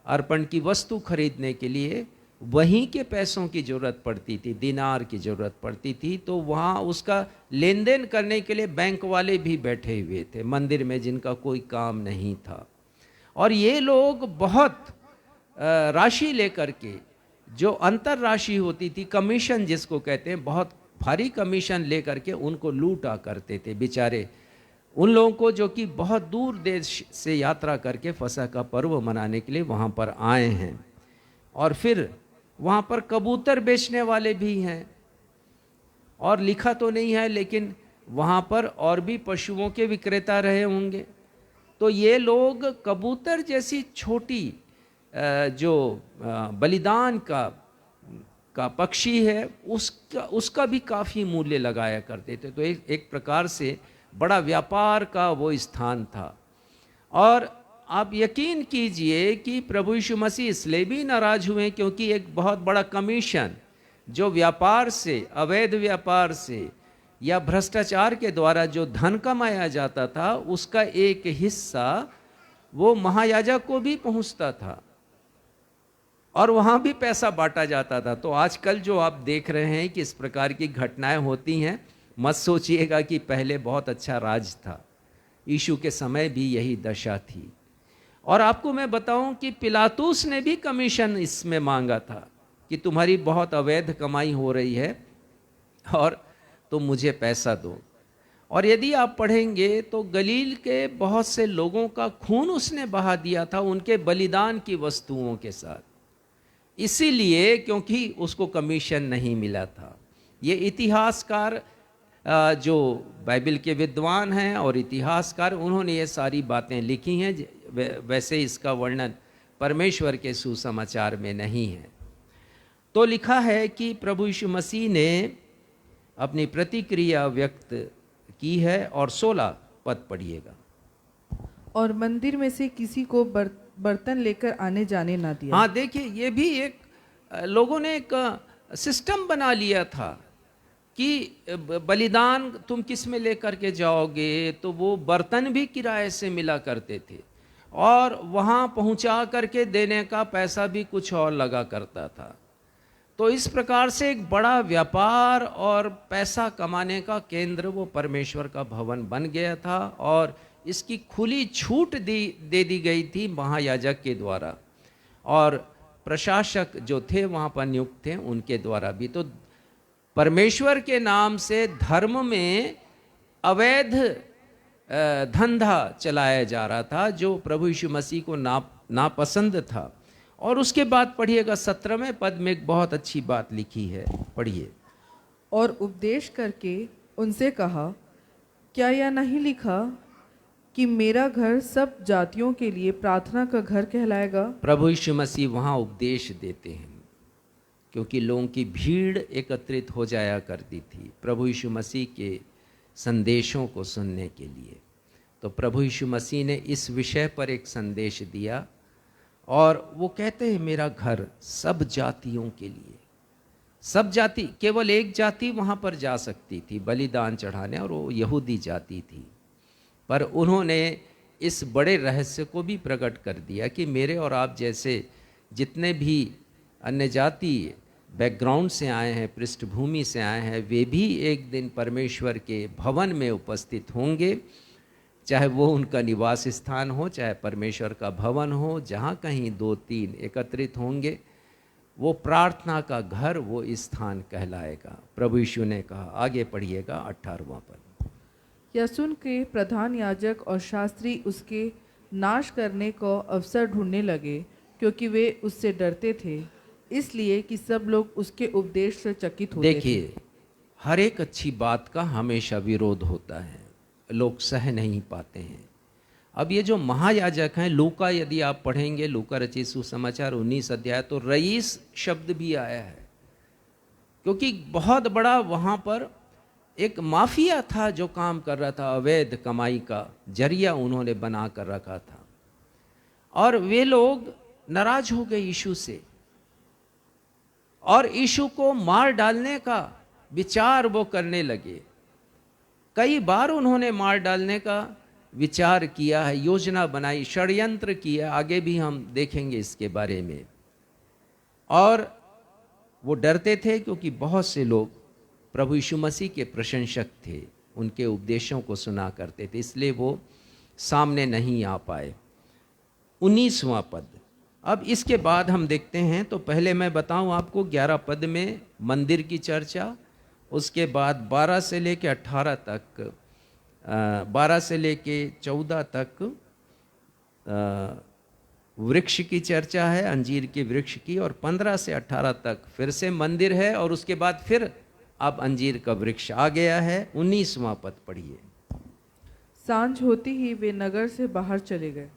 अर्पण की वस्तु खरीदने के लिए वहीं के पैसों की ज़रूरत पड़ती थी, दिनार की ज़रूरत पड़ती थी। तो वहाँ उसका लेन देन करने के लिए बैंक वाले भी बैठे हुए थे मंदिर में, जिनका कोई काम नहीं था। और ये लोग बहुत राशि लेकर के, जो अंतर राशि होती थी, कमीशन जिसको कहते हैं, बहुत भारी कमीशन लेकर के उनको लूटा करते थे बेचारे उन लोगों को जो कि बहुत दूर देश से यात्रा करके फसह का पर्व मनाने के लिए वहाँ पर आए हैं। और फिर वहाँ पर कबूतर बेचने वाले भी हैं, और लिखा तो नहीं है लेकिन वहाँ पर और भी पशुओं के विक्रेता रहे होंगे। तो ये लोग कबूतर जैसी छोटी जो बलिदान का पक्षी है उसका भी काफ़ी मूल्य लगाया करते थे। तो एक प्रकार से बड़ा व्यापार का वो स्थान था। और आप यकीन कीजिए कि प्रभु यीशु मसीह इसलिए भी नाराज हुए क्योंकि एक बहुत बड़ा कमीशन जो व्यापार से, अवैध व्यापार से या भ्रष्टाचार के द्वारा जो धन कमाया जाता था उसका एक हिस्सा वो महायाजक को भी पहुंचता था और वहाँ भी पैसा बांटा जाता था। तो आजकल जो आप देख रहे हैं कि इस प्रकार की घटनाएं होती हैं, मत सोचिएगा कि पहले बहुत अच्छा राज था। यीशु के समय भी यही दशा थी। और आपको मैं बताऊं कि पिलातुस ने भी कमीशन इसमें मांगा था कि तुम्हारी बहुत अवैध कमाई हो रही है और तुम मुझे पैसा दो। और यदि आप पढ़ेंगे तो गलील के बहुत से लोगों का खून उसने बहा दिया था उनके बलिदान की वस्तुओं के साथ, इसीलिए क्योंकि उसको कमीशन नहीं मिला था। ये इतिहासकार जो बाइबल के विद्वान हैं और इतिहासकार, उन्होंने ये सारी बातें लिखी हैं। वैसे इसका वर्णन परमेश्वर के सुसमाचार में नहीं है। तो लिखा है कि प्रभु यीशु मसीह ने अपनी प्रतिक्रिया व्यक्त की है। और 16 पद पढ़िएगा। और मंदिर में से किसी को बर्तन लेकर आने जाने ना दिया। हाँ, देखिए ये भी एक लोगों ने एक सिस्टम बना लिया था कि बलिदान तुम किस में लेकर के जाओगे, तो वो बर्तन भी किराए से मिला करते थे और वहाँ पहुँचा करके देने का पैसा भी कुछ और लगा करता था। तो इस प्रकार से एक बड़ा व्यापार और पैसा कमाने का केंद्र वो परमेश्वर का भवन बन गया था और इसकी खुली छूट दे दी गई थी महायाजक के द्वारा और प्रशासक जो थे वहाँ पर नियुक्त थे उनके द्वारा भी। तो परमेश्वर के नाम से धर्म में अवैध धंधा चलाया जा रहा था जो प्रभु यीशु मसीह को नापसंद था। और उसके बाद पढ़िएगा 17वें पद में एक बहुत अच्छी बात लिखी है, पढ़िए। और उपदेश करके उनसे कहा, क्या यह नहीं लिखा कि मेरा घर सब जातियों के लिए प्रार्थना का घर कहलाएगा। प्रभु यीशु मसीह वहाँ उपदेश देते हैं क्योंकि लोगों की भीड़ एकत्रित हो जाया करती थी प्रभु यीशु मसीह के संदेशों को सुनने के लिए। तो प्रभु यीशु मसीह ने इस विषय पर एक संदेश दिया और वो कहते हैं मेरा घर सब जातियों के लिए। सब जाति, केवल एक जाति वहाँ पर जा सकती थी बलिदान चढ़ाने और वो यहूदी जाति थी। पर उन्होंने इस बड़े रहस्य को भी प्रकट कर दिया कि मेरे और आप जैसे जितने भी अन्य जाति बैकग्राउंड से आए हैं, पृष्ठभूमि से आए हैं, वे भी एक दिन परमेश्वर के भवन में उपस्थित होंगे, चाहे वो उनका निवास स्थान हो, चाहे परमेश्वर का भवन हो, जहाँ कहीं 2-3 एकत्रित होंगे, वो प्रार्थना का घर, वो स्थान कहलाएगा। प्रभु यीशु ने कहा। आगे पढ़िएगा 18वां पद। यह सुन के प्रधान याजक और शास्त्री उसके नाश करने को अवसर ढूंढने लगे क्योंकि वे उससे डरते थे, इसलिए कि सब लोग उसके उपदेश से चकित होते थे। देखिए, हर एक अच्छी बात का हमेशा विरोध होता है, लोग सह नहीं पाते हैं। अब ये जो महायाजक हैं, लूका यदि आप पढ़ेंगे, लूका रचित सुसमाचार 19 अध्याय, तो रईस शब्द भी आया है क्योंकि बहुत बड़ा वहाँ पर एक माफिया था जो काम कर रहा था, अवैध कमाई का जरिया उन्होंने बना कर रखा था। और वे लोग नाराज हो गए यीशु से और यीशु को मार डालने का विचार वो करने लगे। कई बार उन्होंने मार डालने का विचार किया है, योजना बनाई, षड्यंत्र किया, आगे भी हम देखेंगे इसके बारे में। और वो डरते थे क्योंकि बहुत से लोग प्रभु यीशु मसीह के प्रशंसक थे, उनके उपदेशों को सुना करते थे, इसलिए वो सामने नहीं आ पाए। 19वां पद। अब इसके बाद हम देखते हैं, तो पहले मैं बताऊं आपको 11 पद में मंदिर की चर्चा उसके बाद 12 से लेके 18 तक 12 से लेके 14 तक वृक्ष की चर्चा है, अंजीर के वृक्ष की, और 15 से 18 तक फिर से मंदिर है, और उसके बाद फिर अब अंजीर का वृक्ष आ गया है। 19वां पद पढ़िए। सांझ होती ही वे नगर से बाहर चले गए।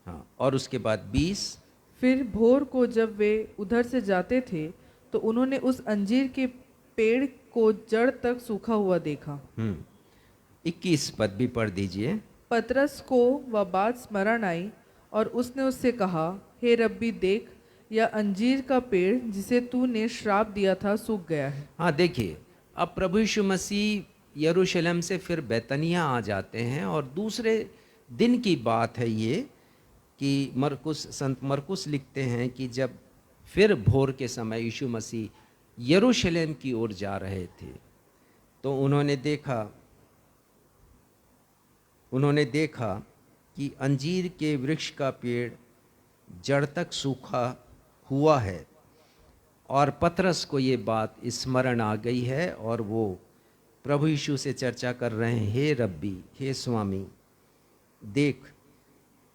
हाँ, और उसके बाद 20। फिर भोर को जब वे उधर से जाते थे तो उन्होंने उस अंजीर के पेड़ को जड़ तक सूखा हुआ देखा। 21 पद भी पढ़ दीजिए। पतरस को वह बात स्मरण आई और उसने उससे कहा, हे रब्बी देख, यह अंजीर का पेड़ जिसे तूने श्राप दिया था सूख गया है। हाँ, देखिए, अब प्रभु यीशु मसीह यरूशलेम से फिर बैतनिया आ जाते हैं, और दूसरे दिन की बात है ये कि संत मरकुस लिखते हैं कि जब फिर भोर के समय यीशु मसीह यरूशलेम की ओर जा रहे थे तो उन्होंने देखा कि अंजीर के वृक्ष का पेड़ जड़ तक सूखा हुआ है, और पतरस को ये बात स्मरण आ गई है, और वो प्रभु यीशु से चर्चा कर रहे हैं, हे रब्बी, हे स्वामी, देख,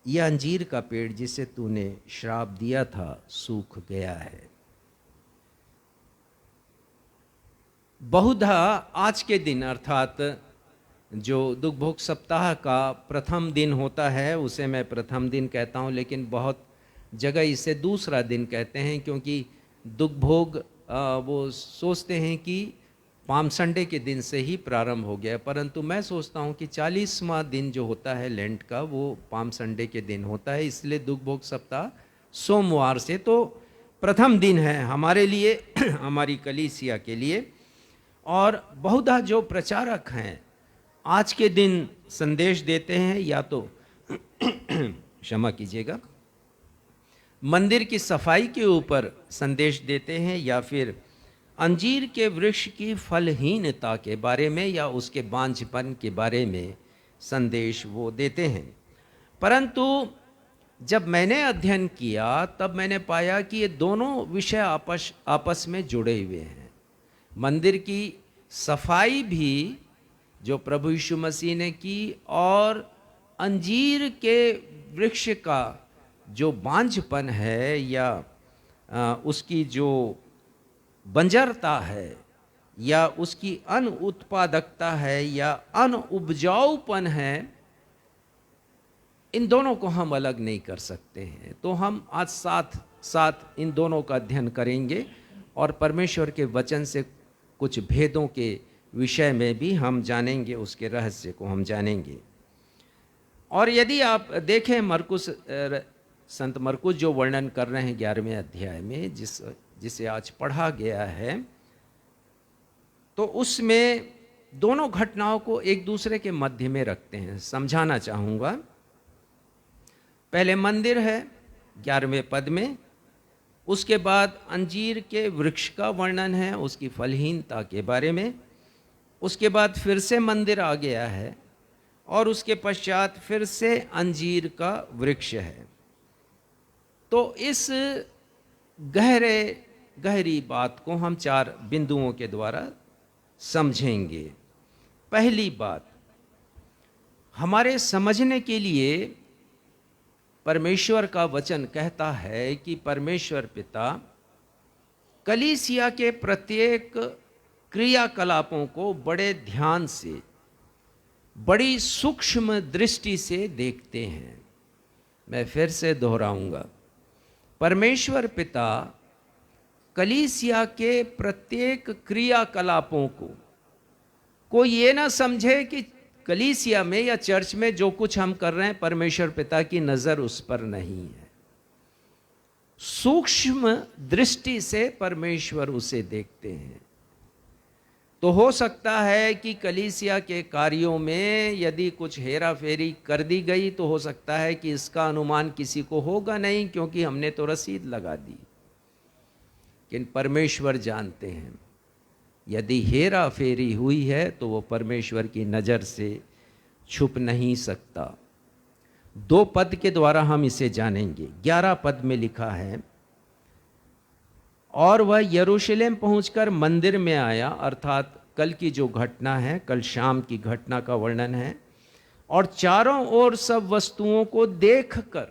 यह अंजीर का पेड़ जिसे तूने श्राप दिया था सूख गया है। बहुधा आज के दिन, अर्थात जो दुख भोग सप्ताह का प्रथम दिन होता है, उसे मैं प्रथम दिन कहता हूँ, लेकिन बहुत जगह इसे दूसरा दिन कहते हैं, क्योंकि दुख भोग वो सोचते हैं कि पाम संडे के दिन से ही प्रारंभ हो गया, परंतु मैं सोचता हूँ कि 40वां दिन जो होता है लेंट का, वो पाम संडे के दिन होता है, इसलिए दुख भोग सप्ताह सोमवार से तो प्रथम दिन है हमारे लिए, हमारी कलीसिया के लिए। और बहुधा जो प्रचारक हैं आज के दिन संदेश देते हैं, या तो क्षमा कीजिएगा, मंदिर की सफाई के ऊपर संदेश देते हैं, या फिर अंजीर के वृक्ष की फलहीनता के बारे में या उसके बांझपन के बारे में संदेश वो देते हैं। परंतु जब मैंने अध्ययन किया तब मैंने पाया कि ये दोनों विषय आपस में जुड़े हुए हैं। मंदिर की सफाई भी जो प्रभु यीशु मसीह ने की, और अंजीर के वृक्ष का जो बांझपन है या उसकी जो बंजरता है या उसकी अनुत्पादकता है या अनुपजाऊपन है, इन दोनों को हम अलग नहीं कर सकते हैं। तो हम आज साथ साथ इन दोनों का अध्ययन करेंगे और परमेश्वर के वचन से कुछ भेदों के विषय में भी हम जानेंगे, उसके रहस्य को हम जानेंगे। और यदि आप देखें मरकुस, संत मरकुस जो वर्णन कर रहे हैं 11वें अध्याय में, जिसे आज पढ़ा गया है, तो उसमें दोनों घटनाओं को एक दूसरे के मध्य में रखते हैं। समझाना चाहूँगा। पहले मंदिर है 11वें पद में, उसके बाद अंजीर के वृक्ष का वर्णन है, उसकी फलहीनता के बारे में, उसके बाद फिर से मंदिर आ गया है, और उसके पश्चात फिर से अंजीर का वृक्ष है। तो इस गहरी बात को हम 4 बिंदुओं के द्वारा समझेंगे। पहली बात, हमारे समझने के लिए परमेश्वर का वचन कहता है कि परमेश्वर पिता कलीसिया के प्रत्येक क्रियाकलापों को बड़े ध्यान से, बड़ी सूक्ष्म दृष्टि से देखते हैं। मैं फिर से दोहराऊंगा, परमेश्वर पिता कलीसिया के प्रत्येक क्रियाकलापों को कोई ये ना समझे कि कलीसिया में या चर्च में जो कुछ हम कर रहे हैं परमेश्वर पिता की नज़र उस पर नहीं है। सूक्ष्म दृष्टि से परमेश्वर उसे देखते हैं। तो हो सकता है कि कलीसिया के कार्यों में यदि कुछ हेरा फेरी कर दी गई तो हो सकता है कि इसका अनुमान किसी को होगा नहीं, क्योंकि हमने तो रसीद लगा दी। लेकिन परमेश्वर जानते हैं, यदि हेरा फेरी हुई है तो वो परमेश्वर की नज़र से छुप नहीं सकता। 2 पद के द्वारा हम इसे जानेंगे। 11 पद में लिखा है, और वह यरूशलेम पहुंचकर मंदिर में आया, अर्थात कल की जो घटना है, कल शाम की घटना का वर्णन है, और चारों ओर सब वस्तुओं को देखकर,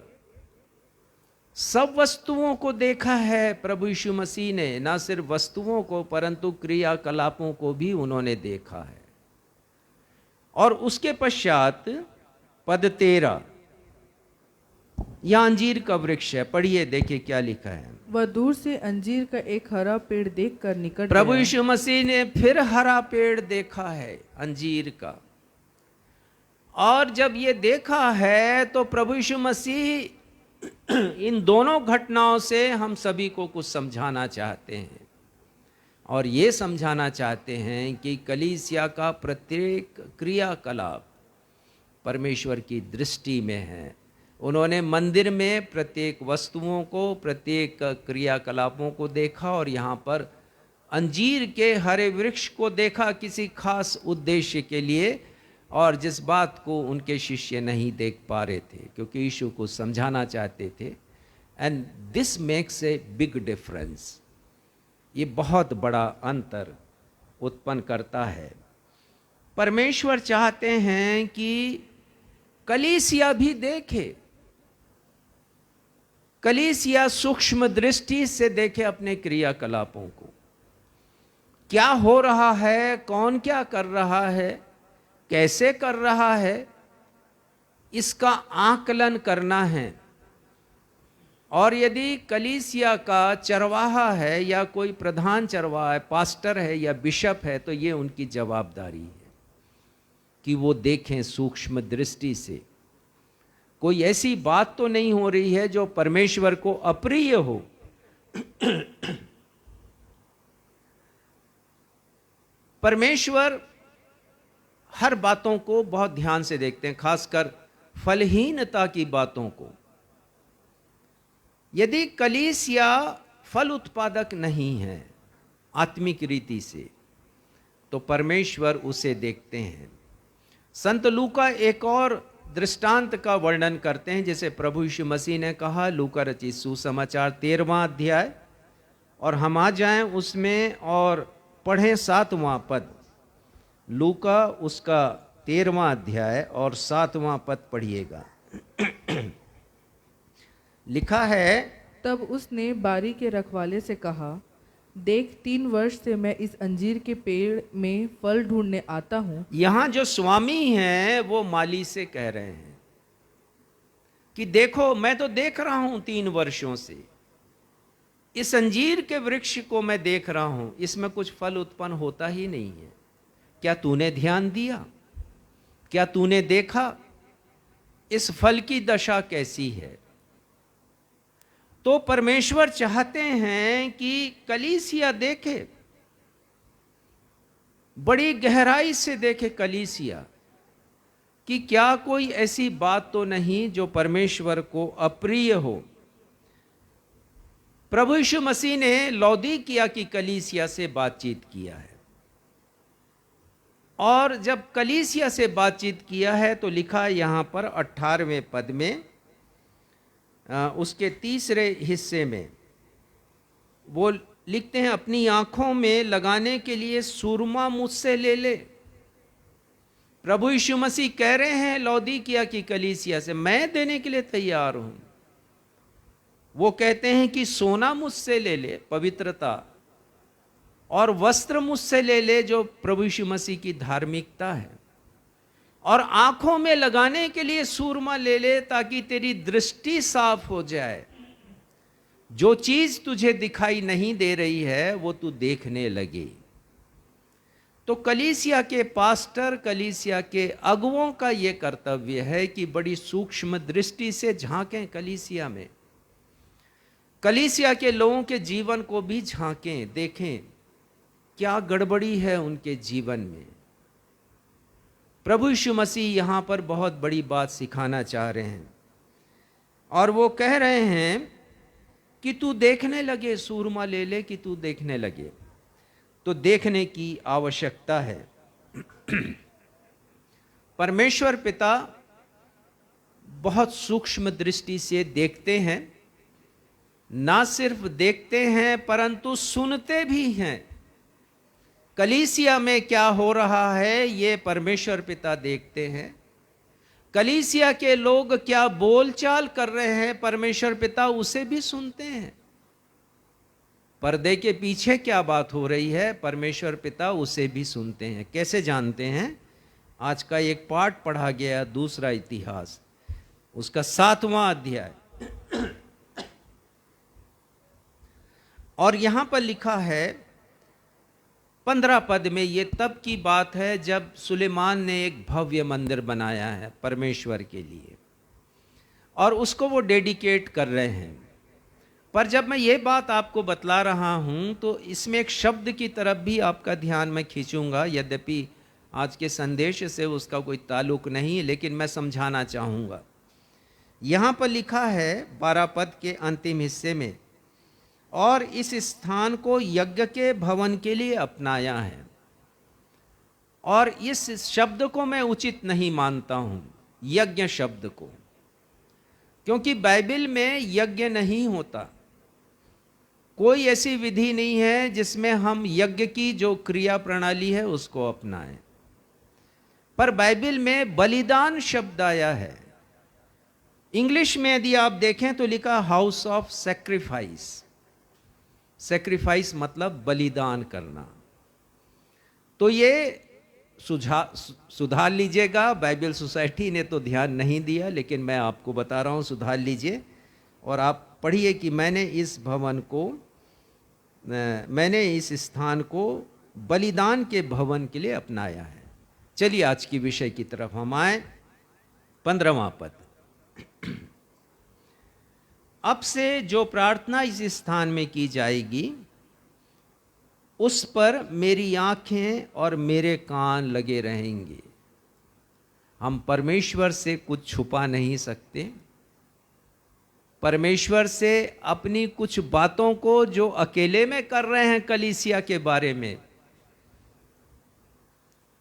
सब वस्तुओं को देखा है प्रभु यीशु मसीह ने, ना सिर्फ वस्तुओं को परंतु क्रियाकलापों को भी उन्होंने देखा है। और उसके पश्चात पद 13, यह अंजीर का वृक्ष है, पढ़िए देखिए क्या लिखा है। वह दूर से अंजीर का एक हरा पेड़ देखकर निकट प्रभु गया। यीशु मसीह ने फिर हरा पेड़ देखा है, अंजीर का। और जब ये देखा है तो प्रभु यीशु मसीह इन दोनों घटनाओं से हम सभी को कुछ समझाना चाहते हैं, और ये समझाना चाहते हैं कि कलीसिया का प्रत्येक क्रियाकलाप परमेश्वर की दृष्टि में है। उन्होंने मंदिर में प्रत्येक वस्तुओं को, प्रत्येक क्रियाकलापों को देखा, और यहाँ पर अंजीर के हरे वृक्ष को देखा किसी खास उद्देश्य के लिए, और जिस बात को उनके शिष्य नहीं देख पा रहे थे, क्योंकि यीशु को समझाना चाहते थे। And this makes a big difference, ये बहुत बड़ा अंतर उत्पन्न करता है। परमेश्वर चाहते हैं कि कलीसिया भी देखे, कलीसिया सूक्ष्म दृष्टि से देखे अपने क्रियाकलापों को, क्या हो रहा है, कौन क्या कर रहा है, कैसे कर रहा है, इसका आकलन करना है। और यदि कलीसिया का चरवाहा है या कोई प्रधान चरवाहा है, पास्टर है या बिशप है, तो ये उनकी जवाबदारी है कि वो देखें सूक्ष्म दृष्टि से कोई ऐसी बात तो नहीं हो रही है जो परमेश्वर को अप्रिय हो। परमेश्वर हर बातों को बहुत ध्यान से देखते हैं, खासकर फलहीनता की बातों को। यदि कलीसिया फल उत्पादक नहीं है आत्मिक रीति से, तो परमेश्वर उसे देखते हैं। संत लूका एक और दृष्टांत का वर्णन करते हैं, जैसे प्रभु यीशु मसीह ने कहा, लूका रचित सुसमाचार 13वां अध्याय, और हम आ जाएं उसमें और पढ़ें 7वां पद। लूका उसका 13वां अध्याय और 7वां पद पढ़िएगा। लिखा है, तब उसने बारी के रखवाले से कहा, देख 3 वर्ष से मैं इस अंजीर के पेड़ में फल ढूंढने आता हूँ। यहां जो स्वामी हैं वो माली से कह रहे हैं कि देखो, मैं तो देख रहा हूं 3 वर्षों से, इस अंजीर के वृक्ष को मैं देख रहा हूं, इसमें कुछ फल उत्पन्न होता ही नहीं है। क्या तूने ध्यान दिया? क्या तूने देखा इस फल की दशा कैसी है? तो परमेश्वर चाहते हैं कि कलीसिया देखे, बड़ी गहराई से देखे कलीसिया, कि क्या कोई ऐसी बात तो नहीं जो परमेश्वर को अप्रिय हो। प्रभु यीशु मसीह ने लौदीकिया की कलीसिया से बातचीत किया है, और जब कलीसिया से बातचीत किया है तो लिखा है यहां पर 18वें पद में, उसके तीसरे हिस्से में वो लिखते हैं, अपनी आंखों में लगाने के लिए सुरमा मुझसे ले ले। प्रभु यीशु मसीह कह रहे हैं लौदीकिया की कलीसिया से, मैं देने के लिए तैयार हूं। वो कहते हैं कि सोना मुझसे ले ले, पवित्रता, और वस्त्र मुझसे ले ले, जो प्रभु यीशु मसीह की धार्मिकता है, और आंखों में लगाने के लिए सूरमा ले ले, ताकि तेरी दृष्टि साफ हो जाए। जो चीज तुझे दिखाई नहीं दे रही है वो तू देखने लगे। तो कलीसिया के पास्टर, कलीसिया के अगुओं का यह कर्तव्य है कि बड़ी सूक्ष्म दृष्टि से झांकें कलीसिया में, कलीसिया के लोगों के जीवन को भी झांकें, देखें क्या गड़बड़ी है उनके जीवन में। प्रभु यीशु मसीह यहाँ पर बहुत बड़ी बात सिखाना चाह रहे हैं, और वो कह रहे हैं कि तू देखने लगे, सूरमा ले ले कि तू देखने लगे। तो देखने की आवश्यकता है। परमेश्वर पिता बहुत सूक्ष्म दृष्टि से देखते हैं, ना सिर्फ देखते हैं परंतु सुनते भी हैं। कलीसिया में क्या हो रहा है ये परमेश्वर पिता देखते हैं। कलीसिया के लोग क्या बोलचाल कर रहे हैं परमेश्वर पिता उसे भी सुनते हैं। पर्दे के पीछे क्या बात हो रही है परमेश्वर पिता उसे भी सुनते हैं। कैसे जानते हैं? आज का एक पाठ पढ़ा गया, दूसरा इतिहास, उसका 7वां अध्याय, और यहां पर लिखा है 15 पद में, ये तब की बात है जब सुलेमान ने एक भव्य मंदिर बनाया है परमेश्वर के लिए और उसको वो डेडिकेट कर रहे हैं। पर जब मैं ये बात आपको बतला रहा हूं तो इसमें एक शब्द की तरफ भी आपका ध्यान मैं खींचूंगा, यद्यपि आज के संदेश से उसका कोई ताल्लुक नहीं, लेकिन मैं समझाना चाहूंगा। यहां पर लिखा है 12 पद के अंतिम हिस्से में, और इस स्थान को यज्ञ के भवन के लिए अपनाया है। और इस शब्द को मैं उचित नहीं मानता हूं, यज्ञ शब्द को, क्योंकि बाइबल में यज्ञ नहीं होता। कोई ऐसी विधि नहीं है जिसमें हम यज्ञ की जो क्रिया प्रणाली है उसको अपनाएं। पर बाइबल में बलिदान शब्द आया है। इंग्लिश में यदि आप देखें तो लिखा हाउस ऑफ सैक्रिफाइस। सैक्रिफाइस मतलब बलिदान करना। तो ये सुधार लीजिएगा, बाइबल सोसाइटी ने तो ध्यान नहीं दिया, लेकिन मैं आपको बता रहा हूं, सुधार लीजिए और आप पढ़िए कि मैंने इस स्थान को बलिदान के भवन के लिए अपनाया है। चलिए आज की विषय की तरफ हम आए। 15वां पद, अब से जो प्रार्थना इस स्थान में की जाएगी उस पर मेरी आंखें और मेरे कान लगे रहेंगे। हम परमेश्वर से कुछ छुपा नहीं सकते। परमेश्वर से अपनी कुछ बातों को जो अकेले में कर रहे हैं कलीसिया के बारे में,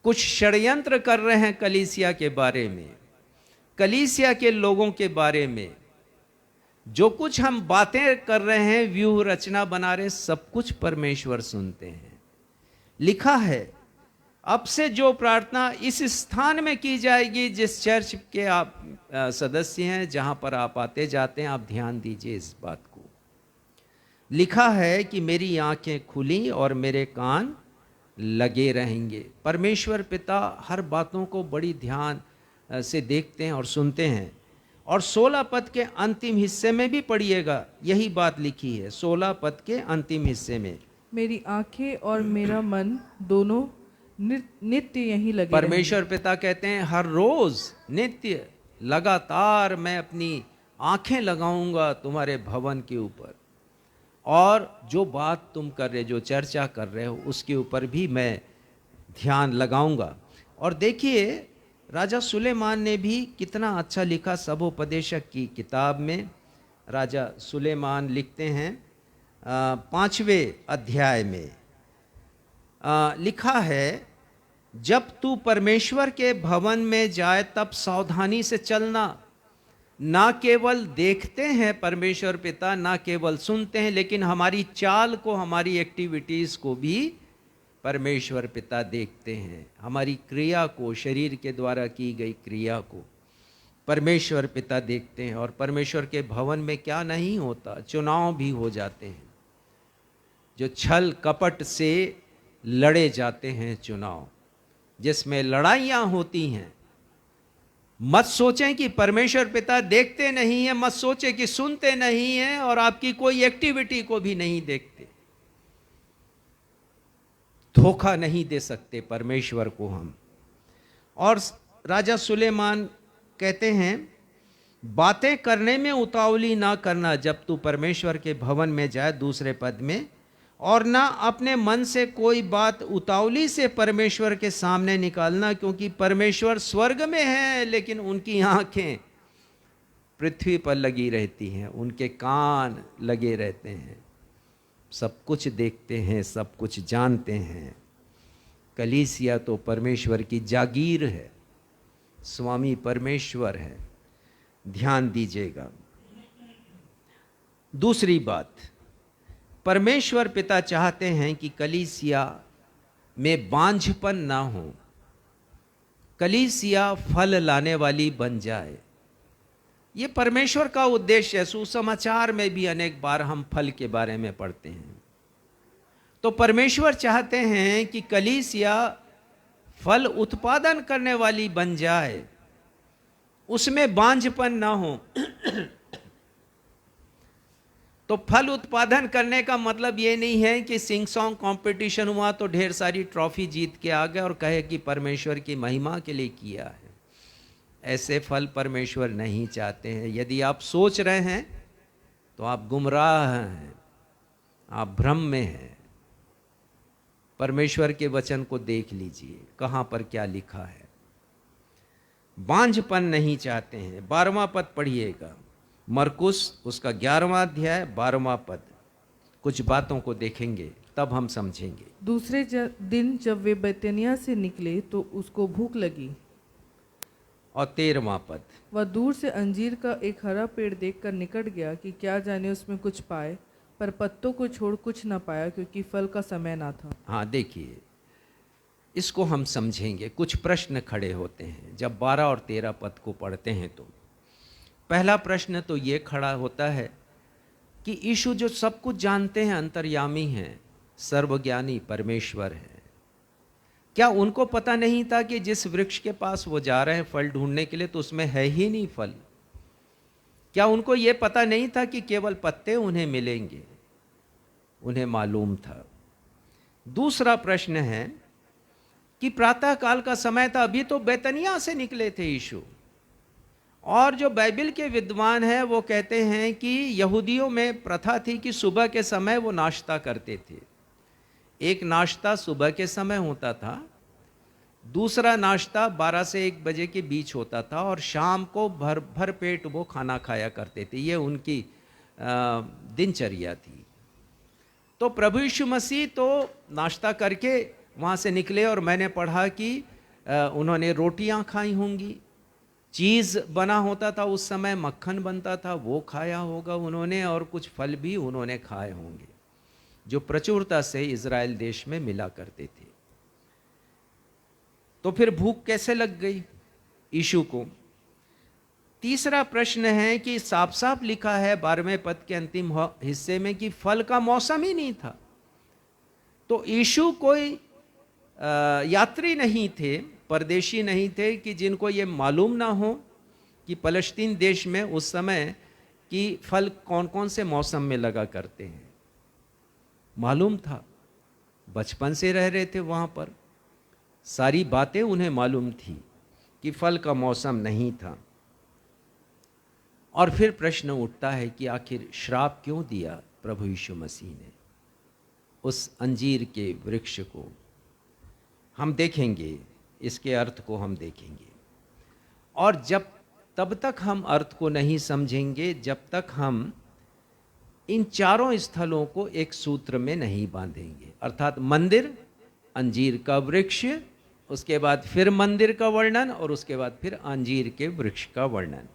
कुछ षड्यंत्र कर रहे हैं कलीसिया के बारे में, कलीसिया के लोगों के बारे में, जो कुछ हम बातें कर रहे हैं, व्यूह रचना बना रहे हैं, सब कुछ परमेश्वर सुनते हैं। लिखा है अब से जो प्रार्थना इस स्थान में की जाएगी, जिस चर्च के आप सदस्य हैं, जहां पर आप आते जाते हैं, आप ध्यान दीजिए इस बात को। लिखा है कि मेरी आंखें खुली और मेरे कान लगे रहेंगे। परमेश्वर पिता हर बातों को बड़ी ध्यान से देखते हैं और सुनते हैं। और 16 पद के अंतिम हिस्से में भी पढ़िएगा, यही बात लिखी है। 16 पद के अंतिम हिस्से में, मेरी आंखें और मेरा मन दोनों नित्य यहीं लगे परमेश्वर पिता कहते हैं हर रोज नित्य लगातार मैं अपनी आंखें लगाऊंगा तुम्हारे भवन के ऊपर, और जो बात तुम कर रहे, जो चर्चा कर रहे हो, उसके ऊपर भी मैं ध्यान लगाऊंगा। और देखिए राजा सुलेमान ने भी कितना अच्छा लिखा। सबोपदेशक की किताब में राजा सुलेमान लिखते हैं 5वें अध्याय में लिखा है, जब तू परमेश्वर के भवन में जाए तब सावधानी से चलना। ना केवल देखते हैं परमेश्वर पिता, ना केवल सुनते हैं, लेकिन हमारी चाल को, हमारी एक्टिविटीज को भी परमेश्वर पिता देखते हैं। हमारी क्रिया को, शरीर के द्वारा की गई क्रिया को परमेश्वर पिता देखते हैं। और परमेश्वर के भवन में क्या नहीं होता, चुनाव भी हो जाते हैं, जो छल कपट से लड़े जाते हैं चुनाव, जिसमें लड़ाइयां होती हैं। मत सोचें कि परमेश्वर पिता देखते नहीं है, मत सोचें कि सुनते नहीं हैं और आपकी कोई एक्टिविटी को भी नहीं देखते। धोखा नहीं दे सकते परमेश्वर को हम। और राजा सुलेमान कहते हैं, बातें करने में उतावली ना करना जब तू परमेश्वर के भवन में जाए, दूसरे पद में, और ना अपने मन से कोई बात उतावली से परमेश्वर के सामने निकालना, क्योंकि परमेश्वर स्वर्ग में है लेकिन उनकी आंखें पृथ्वी पर लगी रहती हैं, उनके कान लगे रहते हैं, सब कुछ देखते हैं, सब कुछ जानते हैं। कलीसिया तो परमेश्वर की जागीर है, स्वामी परमेश्वर है। ध्यान दीजिएगा। दूसरी बात, परमेश्वर पिता चाहते हैं कि कलीसिया में बांझपन ना हो, कलीसिया फल लाने वाली बन जाए। ये परमेश्वर का उद्देश्य है। सुसमाचार में भी अनेक बार हम फल के बारे में पढ़ते हैं। तो परमेश्वर चाहते हैं कि कलीसिया फल उत्पादन करने वाली बन जाए, उसमें बांझपन ना हो। तो फल उत्पादन करने का मतलब ये नहीं है कि सिंग सॉन्ग कंपटीशन हुआ तो ढेर सारी ट्रॉफी जीत के आ गए और कहे कि परमेश्वर की महिमा के लिए किया है। ऐसे फल परमेश्वर नहीं चाहते हैं। यदि आप सोच रहे हैं तो आप गुमराह हैं, आप भ्रम में हैं। परमेश्वर के वचन को देख लीजिए, कहां पर क्या लिखा है। बांझपन नहीं चाहते हैं। 12वां पद पढ़िएगा, मरकुस उसका 11वां अध्याय 12वां पद। कुछ बातों को देखेंगे तब हम समझेंगे। दूसरे दिन जब वे बैतनिया से निकले तो उसको भूख लगी, और 13वां पद, वह दूर से अंजीर का एक हरा पेड़ देखकर निकट गया कि क्या जाने उसमें कुछ पाए, पर पत्तों को छोड़ कुछ न पाया, क्योंकि फल का समय ना था। हाँ देखिए, इसको हम समझेंगे। कुछ प्रश्न खड़े होते हैं जब 12 और 13 पद को पढ़ते हैं। तो पहला प्रश्न तो ये खड़ा होता है कि यीशु जो सब कुछ जानते हैं, अंतर्यामी हैं, सर्वज्ञानी परमेश्वर हैं, क्या उनको पता नहीं था कि जिस वृक्ष के पास वो जा रहे हैं फल ढूंढने के लिए तो उसमें है ही नहीं फल? क्या उनको ये पता नहीं था कि केवल पत्ते उन्हें मिलेंगे? उन्हें मालूम था। दूसरा प्रश्न है कि प्रातः काल का समय था, अभी तो बैतनिया से निकले थे यीशु, और जो बाइबल के विद्वान हैं वो कहते हैं कि यहूदियों में प्रथा थी कि सुबह के समय वो नाश्ता करते थे। एक नाश्ता सुबह के समय होता था, दूसरा नाश्ता 12 से 1 बजे के बीच होता था, और शाम को भर पेट वो खाना खाया करते थे। ये उनकी दिनचर्या थी। तो प्रभु यीशु मसीह तो नाश्ता करके वहाँ से निकले, और मैंने पढ़ा कि उन्होंने रोटियां खाई होंगी, चीज़ बना होता था उस समय, मक्खन बनता था वो खाया होगा उन्होंने, और कुछ फल भी उन्होंने खाए होंगे जो प्रचुरता से इज़राइल देश में मिला करते थे। तो फिर भूख कैसे लग गई यीशु को? तीसरा प्रश्न है कि साफ साफ लिखा है 12वें पद के अंतिम हिस्से में कि फल का मौसम ही नहीं था। तो यीशु कोई यात्री नहीं थे, परदेशी नहीं थे कि जिनको ये मालूम ना हो कि फलस्तीन देश में उस समय कि फल कौन कौन से मौसम में लगा करते हैं। मालूम था, बचपन से रह रहे थे वहाँ पर, सारी बातें उन्हें मालूम थी कि फल का मौसम नहीं था। और फिर प्रश्न उठता है कि आखिर श्राप क्यों दिया प्रभु यीशु मसीह ने उस अंजीर के वृक्ष को? हम देखेंगे, इसके अर्थ को हम देखेंगे। और तब तक हम अर्थ को नहीं समझेंगे जब तक हम इन चारों स्थलों को एक सूत्र में नहीं बांधेंगे। अर्थात मंदिर, अंजीर का वृक्ष, उसके बाद फिर मंदिर का वर्णन, और उसके बाद फिर अंजीर के वृक्ष का वर्णन।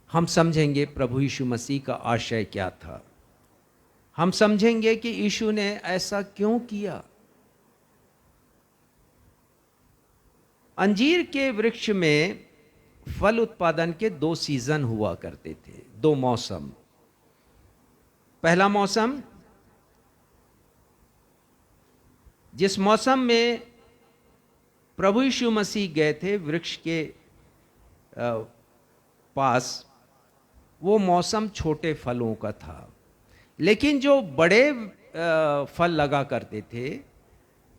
हम समझेंगे प्रभु यीशु मसीह का आशय क्या था। हम समझेंगे कि यीशु ने ऐसा क्यों किया। अंजीर के वृक्ष में फल उत्पादन के 2 सीजन हुआ करते थे, 2 मौसम। पहला मौसम, जिस मौसम में प्रभु यीशु मसीह गए थे वृक्ष के पास, वो मौसम छोटे फलों का था। लेकिन जो बड़े फल लगा करते थे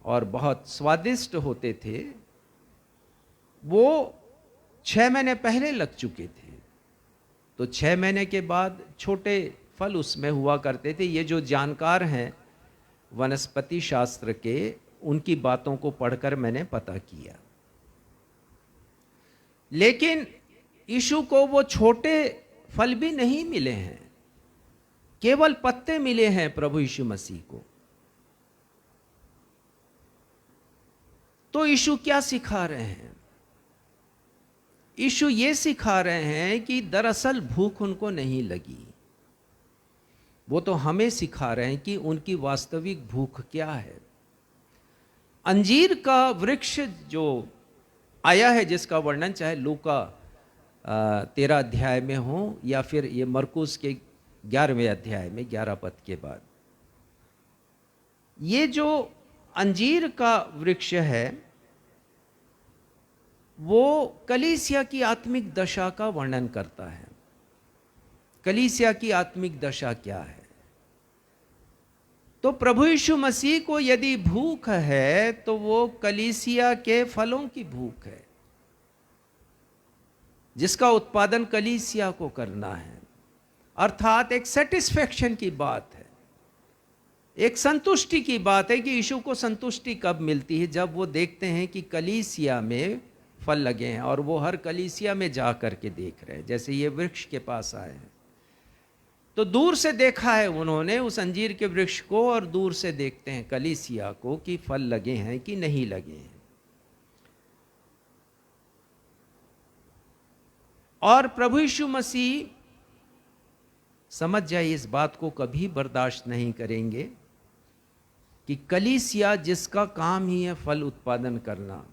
और बहुत स्वादिष्ट होते थे, वो 6 महीने पहले लग चुके थे। तो 6 महीने के बाद छोटे फल उसमें हुआ करते थे। ये जो जानकार हैं वनस्पति शास्त्र के, उनकी बातों को पढ़कर मैंने पता किया। लेकिन यीशु को वो छोटे फल भी नहीं मिले हैं, केवल पत्ते मिले हैं प्रभु यीशु मसीह को। तो यीशु क्या सिखा रहे हैं? यीशु ये सिखा रहे हैं कि दरअसल भूख उनको नहीं लगी, वो तो हमें सिखा रहे हैं कि उनकी वास्तविक भूख क्या है। अंजीर का वृक्ष जो आया है, जिसका वर्णन चाहे लूका 13 अध्याय में हो या फिर ये मरकुस के 11वें अध्याय में 11 पद के बाद, ये जो अंजीर का वृक्ष है वो कलीसिया की आत्मिक दशा का वर्णन करता है। कलीसिया की आत्मिक दशा क्या है? तो प्रभु यीशु मसीह को यदि भूख है तो वो कलीसिया के फलों की भूख है, जिसका उत्पादन कलीसिया को करना है। अर्थात एक सेटिस्फैक्शन की बात है, एक संतुष्टि की बात है कि यीशु को संतुष्टि कब मिलती है? जब वो देखते हैं कि कलीसिया में फल लगे हैं, और वो हर कलीसिया में जा करके देख रहे हैं। जैसे ये वृक्ष के पास आए हैं तो दूर से देखा है उन्होंने उस अंजीर के वृक्ष को, और दूर से देखते हैं कलीसिया को कि फल लगे हैं कि नहीं लगे हैं। और प्रभु यीशु मसीह, समझ जाइए, इस बात को कभी बर्दाश्त नहीं करेंगे कि कलीसिया जिसका काम ही है फल उत्पादन करना,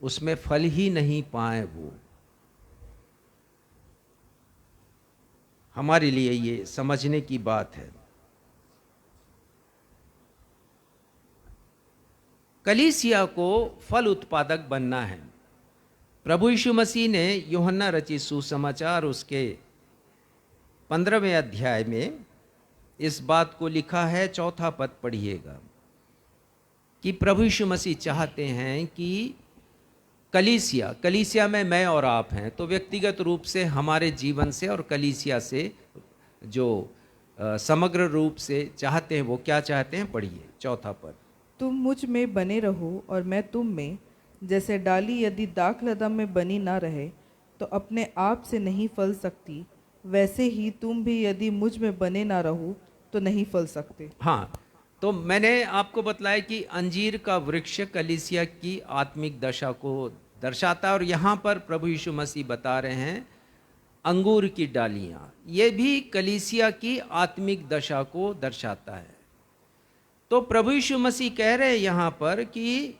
उसमें फल ही नहीं पाए। वो हमारे लिए ये समझने की बात है। कलीसिया को फल उत्पादक बनना है। प्रभु यीशु मसीह ने यूहन्ना रचित सुसमाचार उसके 15वें अध्याय में इस बात को लिखा है। 4 पद पढ़िएगा कि प्रभु यीशु मसीह चाहते हैं कि कलीसिया में मैं और आप हैं, तो व्यक्तिगत रूप से हमारे जीवन से और कलीसिया से जो समग्र रूप से चाहते हैं, वो क्या चाहते हैं? पढ़िए 4 पद। तुम मुझ में बने रहो और मैं तुम में, जैसे डाली यदि दाखलता में बनी ना रहे तो अपने आप से नहीं फल सकती, वैसे ही तुम भी यदि मुझ में बने ना रहो तो नहीं फल सकते। हाँ, तो मैंने आपको बतलाया कि अंजीर का वृक्ष कलीसिया की आत्मिक दशा को दर्शाता है, और यहाँ पर प्रभु यीशु मसीह बता रहे हैं अंगूर की डालियाँ, ये भी कलीसिया की आत्मिक दशा को दर्शाता है। तो प्रभु यीशु मसीह कह रहे हैं यहाँ पर कि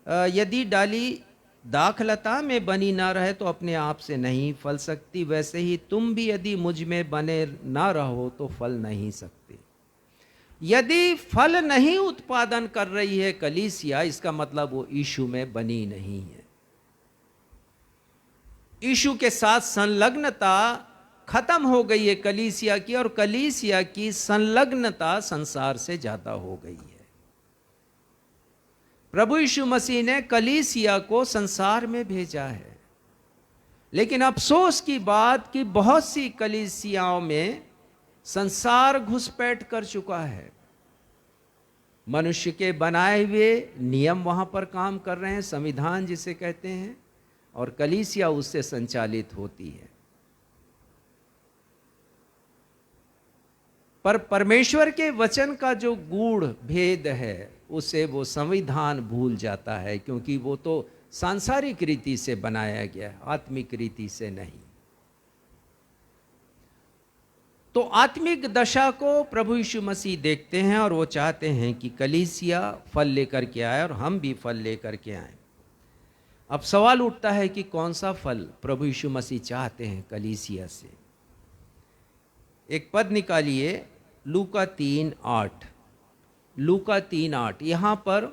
यदि डाली दाखलता में बनी ना रहे तो अपने आप से नहीं फल सकती, वैसे ही तुम भी यदि मुझ में बने ना रहो तो फल नहीं सकते। यदि फल नहीं उत्पादन कर रही है कलीसिया, इसका मतलब वो यीशु में बनी नहीं है। यीशु के साथ संलग्नता खत्म हो गई है कलीसिया की, और कलीसिया की संलग्नता संसार से ज्यादा हो गई है। प्रभु यीशु मसीह ने कलीसिया को संसार में भेजा है, लेकिन अफसोस की बात कि बहुत सी कलीसियाओं में संसार घुसपैठ कर चुका है। मनुष्य के बनाए हुए नियम वहां पर काम कर रहे हैं, संविधान जिसे कहते हैं, और कलीसिया उससे संचालित होती है। पर परमेश्वर के वचन का जो गूढ़ भेद है उसे वो संविधान भूल जाता है, क्योंकि वो तो सांसारिक रीति से बनाया गया है, आत्मिक रीति से नहीं। तो आत्मिक दशा को प्रभु यीशु मसीह देखते हैं, और वो चाहते हैं कि कलीसिया फल लेकर के आए और हम भी फल लेकर के आए। अब सवाल उठता है कि कौन सा फल प्रभु यीशु मसीह चाहते हैं कलीसिया से। एक पद निकालिए, लूका 3:8। लूका 3:8, यहाँ पर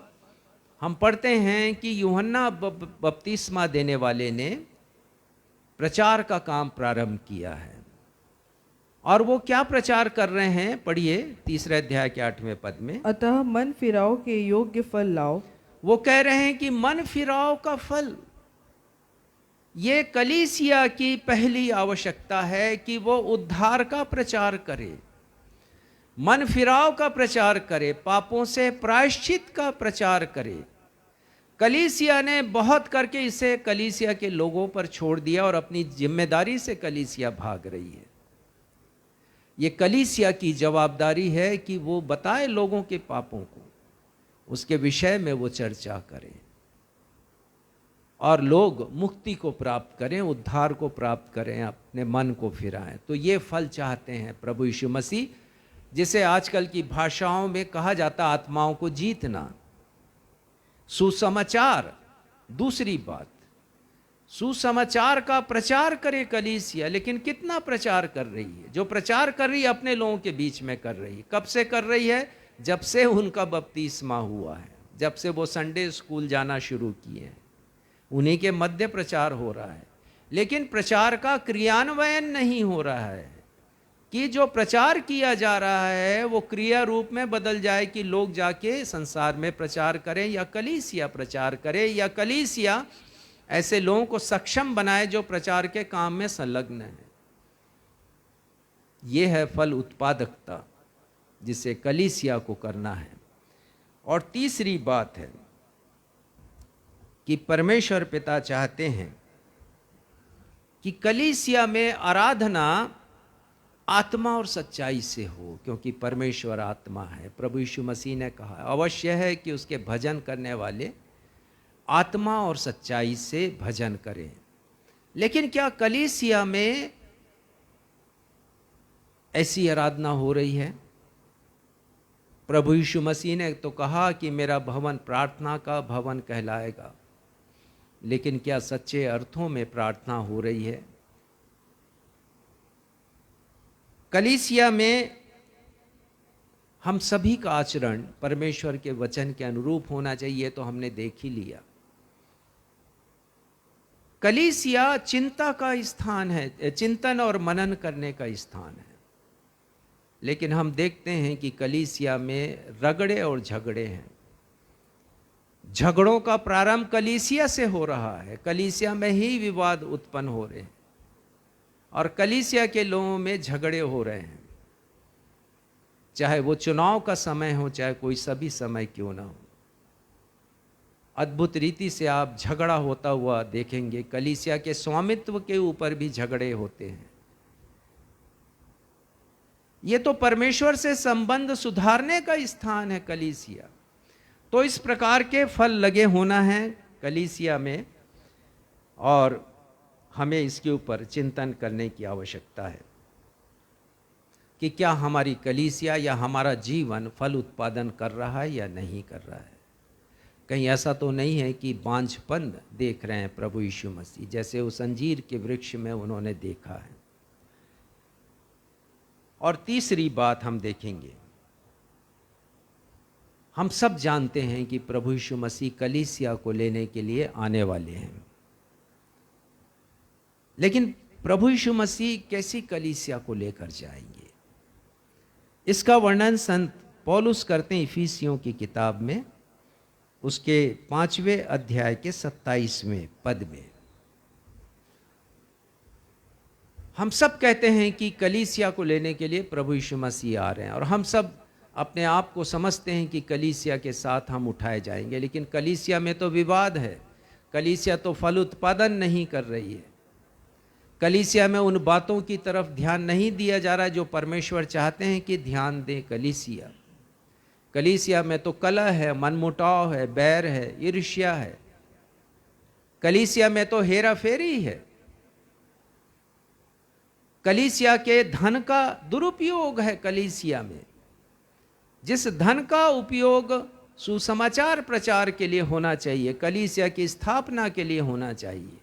हम पढ़ते हैं कि यूहन्ना बपतिस्मा देने वाले ने प्रचार का काम प्रारंभ किया है। और वो क्या प्रचार कर रहे हैं? पढ़िए 3 अध्याय के 8वें पद में। अतः मन फिराओ के योग्य फल लाओ। वो कह रहे हैं कि मन फिराव का फल, ये कलीसिया की पहली आवश्यकता है कि वो उद्धार का प्रचार करे, मन फिराव का प्रचार करे, पापों से प्रायश्चित का प्रचार करे। कलीसिया ने बहुत करके इसे कलीसिया के लोगों पर छोड़ दिया, और अपनी जिम्मेदारी से कलीसिया भाग रही है। ये कलीसिया की जवाबदारी है कि वो बताए लोगों के पापों को, उसके विषय में वो चर्चा करे। और लोग मुक्ति को प्राप्त करें, उद्धार को प्राप्त करें, अपने मन को फिराएं। तो ये फल चाहते हैं प्रभु यीशु मसीह, जिसे आजकल की भाषाओं में कहा जाता आत्माओं को जीतना। सुसमाचार, दूसरी बात, सुसमाचार का प्रचार करे कलीसिया, लेकिन कितना प्रचार कर रही है? जो प्रचार कर रही है अपने लोगों के बीच में कर रही है। कब से कर रही है? जब से उनका बपतिस्मा हुआ है, जब से वो संडे स्कूल जाना शुरू किए हैं, उन्हीं के मध्य प्रचार हो रहा है। लेकिन प्रचार का क्रियान्वयन नहीं हो रहा है कि जो प्रचार किया जा रहा है वो क्रिया रूप में बदल जाए, कि लोग जाके संसार में प्रचार करें या कलीसिया प्रचार करे, या कलीसिया ऐसे लोगों को सक्षम बनाए जो प्रचार के काम में संलग्न है। यह है फल उत्पादकता, जिसे कलीसिया को करना है। और तीसरी बात है कि परमेश्वर पिता चाहते हैं कि कलीसिया में आराधना आत्मा और सच्चाई से हो, क्योंकि परमेश्वर आत्मा है। प्रभु यीशु मसीह ने कहा अवश्य है कि उसके भजन करने वाले आत्मा और सच्चाई से भजन करें। लेकिन क्या कलीसिया में ऐसी आराधना हो रही है? प्रभु यीशु मसीह ने तो कहा कि मेरा भवन प्रार्थना का भवन कहलाएगा, लेकिन क्या सच्चे अर्थों में प्रार्थना हो रही है? कलीसिया में हम सभी का आचरण परमेश्वर के वचन के अनुरूप होना चाहिए, तो हमने देख ही लिया। कलीसिया चिंता का स्थान है, चिंतन और मनन करने का स्थान है। लेकिन हम देखते हैं कि कलीसिया में रगड़े और झगड़े हैं। झगड़ों का प्रारंभ कलीसिया से हो रहा है, कलीसिया में ही विवाद उत्पन्न हो रहे हैं और कलीसिया के लोगों में झगड़े हो रहे हैं, चाहे वो चुनाव का समय हो, चाहे कोई सभी समय क्यों ना हो। अद्भुत रीति से आप झगड़ा होता हुआ देखेंगे। कलीसिया के स्वामित्व के ऊपर भी झगड़े होते हैं। ये तो परमेश्वर से संबंध सुधारने का स्थान है कलीसिया। तो इस प्रकार के फल लगे होना है कलीसिया में, और हमें इसके ऊपर चिंतन करने की आवश्यकता है कि क्या हमारी कलीसिया या हमारा जीवन फल उत्पादन कर रहा है या नहीं कर रहा है। कहीं ऐसा तो नहीं है कि बांझपन देख रहे हैं प्रभु यीशु मसीह, जैसे उस अंजीर के वृक्ष में उन्होंने देखा है। और तीसरी बात हम देखेंगे, हम सब जानते हैं कि प्रभु यीशु मसीह कलीसिया को लेने के लिए आने वाले हैं। लेकिन प्रभु यीशु मसीह कैसी कलीसिया को लेकर जाएंगे, इसका वर्णन संत पौलुस करते हैं इफिसियों की किताब में, उसके 5वें अध्याय के 27वें पद में। हम सब कहते हैं कि कलीसिया को लेने के लिए प्रभु यीशु मसीह आ रहे हैं, और हम सब अपने आप को समझते हैं कि कलीसिया के साथ हम उठाए जाएंगे। लेकिन कलीसिया में तो विवाद है, कलीसिया तो फल उत्पादन नहीं कर रही है। कलीसिया में उन बातों की तरफ ध्यान नहीं दिया जा रहा है जो परमेश्वर चाहते हैं कि ध्यान दें कलीसिया। कलीसिया में तो कलह है, मनमुटाव है, बैर है, ईर्ष्या है। कलीसिया में तो हेरा फेरी है। कलीसिया के धन का दुरुपयोग है। कलीसिया में जिस धन का उपयोग सुसमाचार प्रचार के लिए होना चाहिए, कलीसिया की स्थापना के लिए होना चाहिए,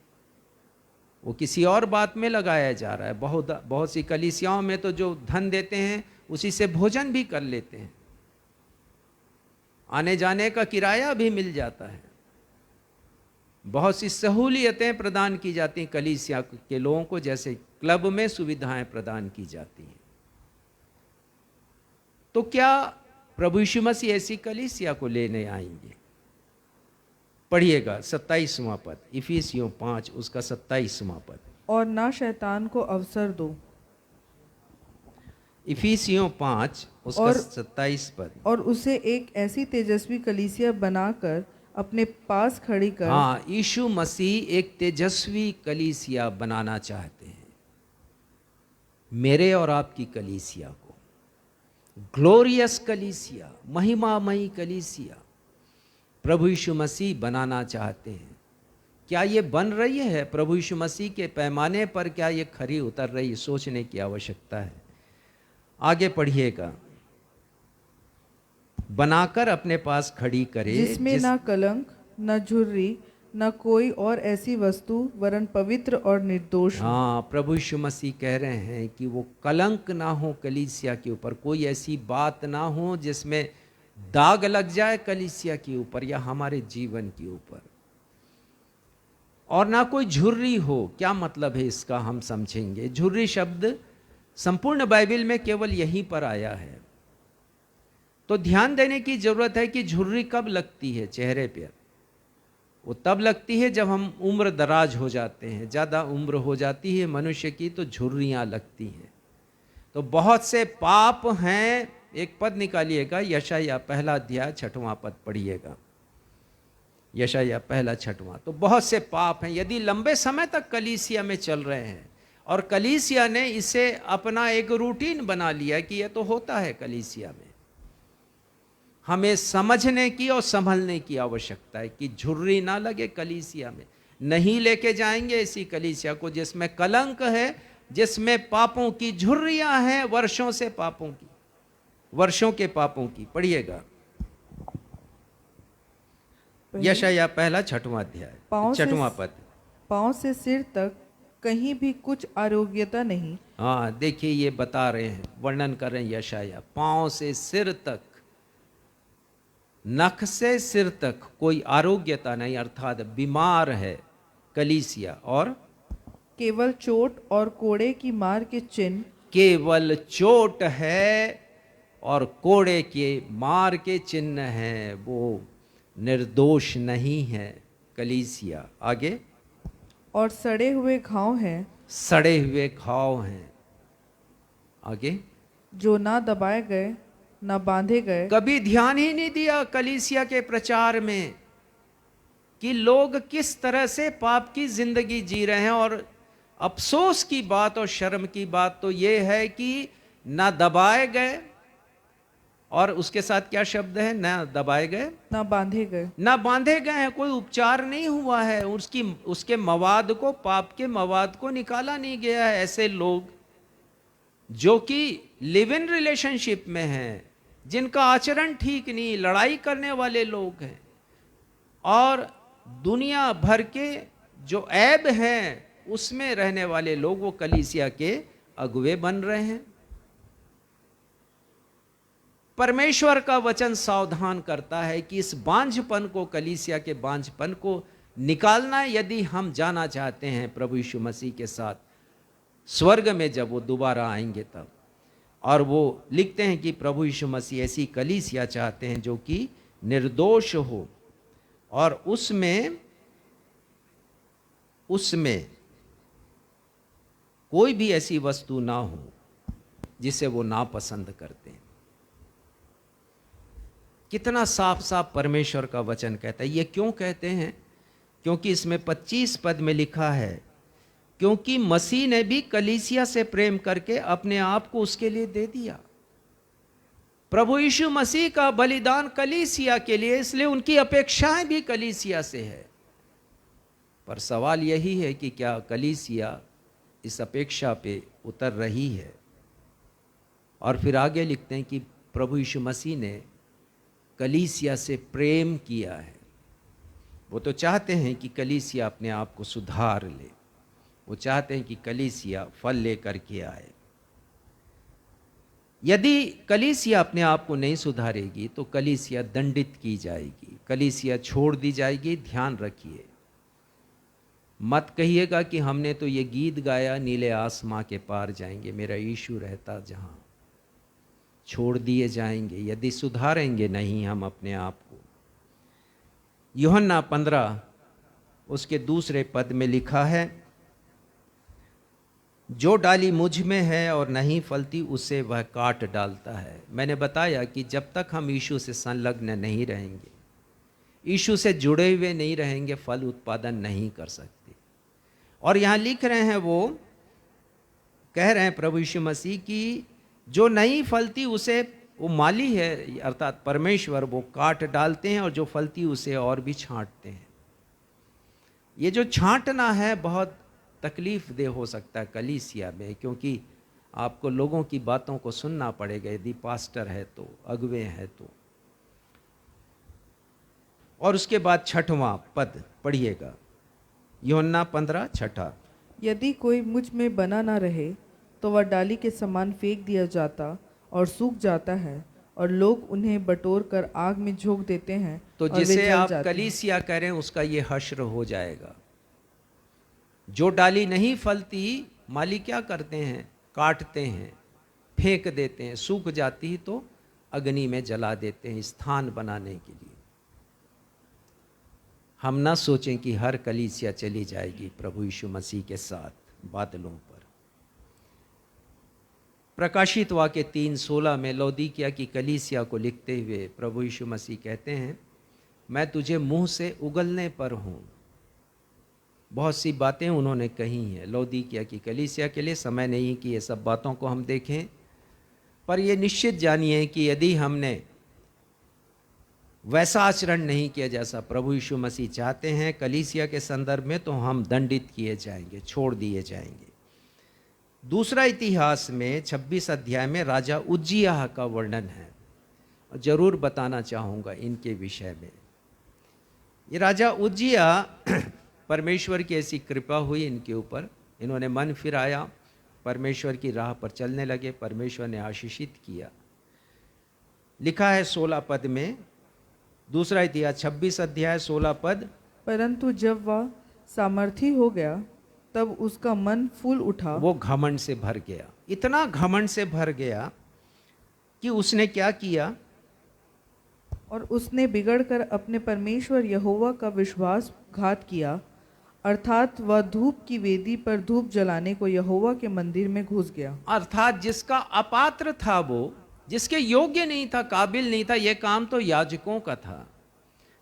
वो किसी और बात में लगाया जा रहा है। बहुत सी कलीसियाओं में तो जो धन देते हैं उसी से भोजन भी कर लेते हैं, आने जाने का किराया भी मिल जाता है, बहुत सी सहूलियतें प्रदान की जाती हैं कलीसिया के लोगों को, जैसे क्लब में सुविधाएं प्रदान की जाती हैं। तो क्या प्रभु यीशु मसीह ऐसी कलीसिया को लेने आएंगे? पढ़िएगा 27वां पद, इफिसियों 5 उसका 27वां पद। और ना शैतान को अवसर दो। इफिसियों 5 उसका 27 पद। और उसे एक ऐसी तेजस्वी कलीसिया बनाकर अपने पास खड़ी कर। हाँ, यीशु मसीह एक तेजस्वी कलीसिया बनाना चाहते हैं, मेरे और आपकी कलीसिया को। ग्लोरियस कलीसिया, महिमामयी कलीसिया प्रभु यीशु मसीह बनाना चाहते हैं। क्या ये बन रही है प्रभु यीशु मसीह के पैमाने पर? क्या ये खरी उतर रही है? सोचने की आवश्यकता है। आगे पढ़िएगा। बनाकर अपने पास खड़ी करे, जिसमें न कलंक न झुर्री न कोई और ऐसी वस्तु, वरन पवित्र और निर्दोष हो। हाँ, प्रभु यीशु मसीह कह रहे हैं कि वो कलंक ना हो कलीसिया के ऊपर, कोई ऐसी बात ना हो जिसमें दाग लग जाए कलीसिया के ऊपर या हमारे जीवन के ऊपर, और ना कोई झुर्री हो। क्या मतलब है इसका, हम समझेंगे। झुर्री शब्द संपूर्ण बाइबल में केवल यहीं पर आया है। तो ध्यान देने की जरूरत है कि झुर्री कब लगती है चेहरे पर। वो तब लगती है जब हम उम्र दराज हो जाते हैं, ज़्यादा उम्र हो जाती है मनुष्य की, तो झुर्रियाँ लगती हैं। तो बहुत से पाप हैं। एक पद निकालिएगा, यशायाह पहला अध्याय 6वां पद पढ़िएगा। यशायाह पहला 6वां। तो बहुत से पाप हैं। यदि लंबे समय तक कलीसिया में चल रहे हैं और कलीसिया ने इसे अपना एक रूटीन बना लिया कि यह तो होता है कलीसिया में, हमें समझने की और संभलने की आवश्यकता है कि झुर्री ना लगे कलीसिया में। नहीं लेके जाएंगे ऐसी कलीसिया को जिसमें कलंक है, जिसमें पापों की झुर्रियां हैं, वर्षों से पापों की, वर्षों के पापों की। पढ़िएगा यशायाह पहला 6वां अध्याय 6वां पद। पाँव से सिर तक कहीं भी कुछ आरोग्यता नहीं। हाँ, देखिए ये बता रहे हैं, वर्णन कर रहे हैं यशायाह। पाँव से सिर तक, नख से सिर तक कोई आरोग्यता नहीं, अर्थात बीमार है कलीसिया। और केवल चोट और कोड़े की मार के चिन्ह, केवल चोट है और कोड़े के मार के चिन्ह हैं, वो निर्दोष नहीं है कलीसिया। आगे, और सड़े हुए घाव हैं, सड़े हुए घाव हैं। आगे, जो ना दबाए गए ना बांधे गए। कभी ध्यान ही नहीं दिया कलीसिया के प्रचार में कि लोग किस तरह से पाप की जिंदगी जी रहे हैं। और अफसोस की बात और शर्म की बात तो यह है कि ना दबाए गए, और उसके साथ क्या शब्द है, ना दबाए गए ना बांधे गए। ना बांधे गए हैं। कोई उपचार नहीं हुआ है, उसके मवाद को, पाप के मवाद को निकाला नहीं गया है। ऐसे लोग जो कि लिव इन रिलेशनशिप में हैं, जिनका आचरण ठीक नहीं, लड़ाई करने वाले लोग हैं, और दुनिया भर के जो ऐब हैं उसमें रहने वाले लोग, वो कलीसिया के अगुवे बन रहे हैं। परमेश्वर का वचन सावधान करता है कि इस बांझपन को, कलीसिया के बांझपन को निकालना, यदि हम जाना चाहते हैं प्रभु यीशु मसीह के साथ स्वर्ग में जब वो दोबारा आएंगे तब। और वो लिखते हैं कि प्रभु यीशु मसीह ऐसी कलीसिया चाहते हैं जो कि निर्दोष हो, और उसमें कोई भी ऐसी वस्तु ना हो जिसे वो नापसंद करते हैं। कितना साफ साफ परमेश्वर का वचन कहता है। ये क्यों कहते हैं? क्योंकि इसमें 25 पद में लिखा है, क्योंकि मसीह ने भी कलीसिया से प्रेम करके अपने आप को उसके लिए दे दिया। प्रभु यीशु मसीह का बलिदान कलीसिया के लिए, इसलिए उनकी अपेक्षाएं भी कलीसिया से है। पर सवाल यही है कि क्या कलीसिया इस अपेक्षा पे उतर रही है? और फिर आगे लिखते हैं कि प्रभु यीशु मसीह ने कलीसिया से प्रेम किया है। वो तो चाहते हैं कि कलीसिया अपने आप को सुधार ले, वो चाहते हैं कि कलीसिया फल लेकर के आए। यदि कलीसिया अपने आप को नहीं सुधारेगी तो कलीसिया दंडित की जाएगी, कलीसिया छोड़ दी जाएगी। ध्यान रखिए, मत कहिएगा कि हमने तो ये गीत गाया, नीले आसमां के पार जाएंगे, मेरा यीशु रहता जहां। छोड़ दिए जाएंगे यदि सुधारेंगे नहीं हम अपने आप को। यूहन्ना 15 उसके दूसरे पद में लिखा है, जो डाली मुझ में है और नहीं फलती उसे वह काट डालता है। मैंने बताया कि जब तक हम यीशु से संलग्न नहीं रहेंगे, यीशु से जुड़े हुए नहीं रहेंगे, फल उत्पादन नहीं कर सकते। और यहाँ लिख रहे हैं, वो कह रहे हैं प्रभु यीशु मसीह की जो नहीं फलती उसे, वो माली है अर्थात परमेश्वर, वो काट डालते हैं, और जो फलती उसे और भी छांटते हैं। ये जो छांटना है बहुत तकलीफ दे हो सकता है कलीसिया में, क्योंकि आपको लोगों की बातों को सुनना पड़ेगा यदि पास्टर है तो, अगुवे है तो। और उसके बाद 6वां पद पढ़िएगा, यूहन्ना 15:6। यदि कोई मुझ में बना ना रहे तो वह डाली के समान फेंक दिया जाता और सूख जाता है, और लोग उन्हें बटोर कर आग में झोंक देते हैं तो और वे जिसे जल आप जाते हैं। कलीसिया कह रहे हैं उसका ये हश्र हो जाएगा। जो डाली नहीं फलती, माली क्या करते हैं? काटते हैं, फेंक देते हैं, सूख जाती तो अग्नि में जला देते हैं स्थान बनाने के लिए। हम ना सोचें कि हर कलीसिया चली जाएगी प्रभु यीशु मसीह के साथ बादलों पर। प्रकाशित वाक्य 3:16 में लौदीकिया की कलीसिया को लिखते हुए प्रभु यीशु मसीह कहते हैं, मैं तुझे मुंह से उगलने पर हूँ। बहुत सी बातें उन्होंने कही हैं लौदीकिया की कलीसिया के लिए। समय नहीं कि ये सब बातों को हम देखें, पर यह निश्चित जानिए कि यदि हमने वैसा आचरण नहीं किया जैसा प्रभु यीशु मसीह चाहते हैं कलीसिया के संदर्भ में, तो हम दंडित किए जाएंगे, छोड़ दिए जाएंगे। दूसरा इतिहास में 26 अध्याय में राजा उज्जियाह का वर्णन है, जरूर बताना चाहूँगा इनके विषय में। ये राजा उज्जियाह, परमेश्वर की ऐसी कृपा हुई इनके ऊपर, इन्होंने मन फिराया, परमेश्वर की राह पर चलने लगे, परमेश्वर ने आशीषित किया। लिखा है 16 पद में, दूसरा इतिहास 26 अध्याय 16 पद, परंतु जब वह सामर्थी हो गया तब उसका मन फूल उठा। वो घमंड से भर गया, इतना घमंड से भर गया कि उसने क्या किया? और उसने बिगड़कर अपने परमेश्वर यहोवा का विश्वासघात किया, अर्थात वह धूप की वेदी पर धूप जलाने को यहोवा के मंदिर में घुस गया। अर्थात जिसका अपात्र था, वो जिसके योग्य नहीं था, काबिल नहीं था, यह काम तो याजकों का था।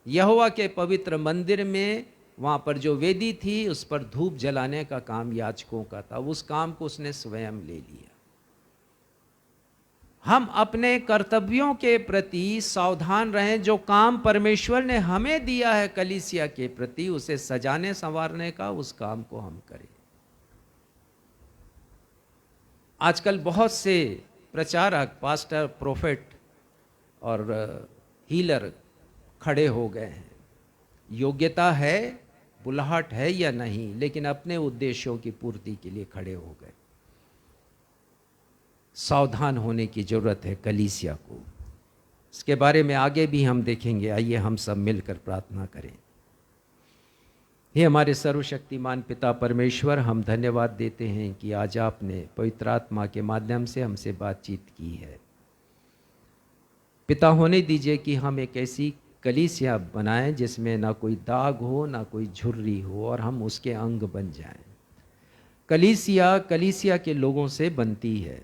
यहोवा के पवित्र मंदिर में वहाँ पर जो वेदी थी उस पर धूप जलाने का काम याजकों का था। उस काम को उसने स्वयं ले लिया। हम अपने कर्तव्यों के प्रति सावधान रहें। जो काम परमेश्वर ने हमें दिया है कलीसिया के प्रति, उसे सजाने संवारने का, उस काम को हम करें। आजकल बहुत से प्रचारक, पास्टर, प्रोफेट और हीलर खड़े हो गए हैं। योग्यता है, बुलाहट है या नहीं, लेकिन अपने उद्देश्यों की पूर्ति के लिए खड़े हो गए। सावधान होने की जरूरत है कलीसिया को। इसके बारे में आगे भी हम देखेंगे। आइए हम सब मिलकर प्रार्थना करें। हे हमारे सर्वशक्तिमान पिता परमेश्वर, हम धन्यवाद देते हैं कि आज आपने पवित्र आत्मा के माध्यम से हमसे बातचीत की है। पिता, होने दीजिए कि हम एक ऐसी कलीसिया बनाएं जिसमें ना कोई दाग हो, ना कोई झुर्री हो, और हम उसके अंग बन जाएं। कलीसिया के लोगों से बनती है।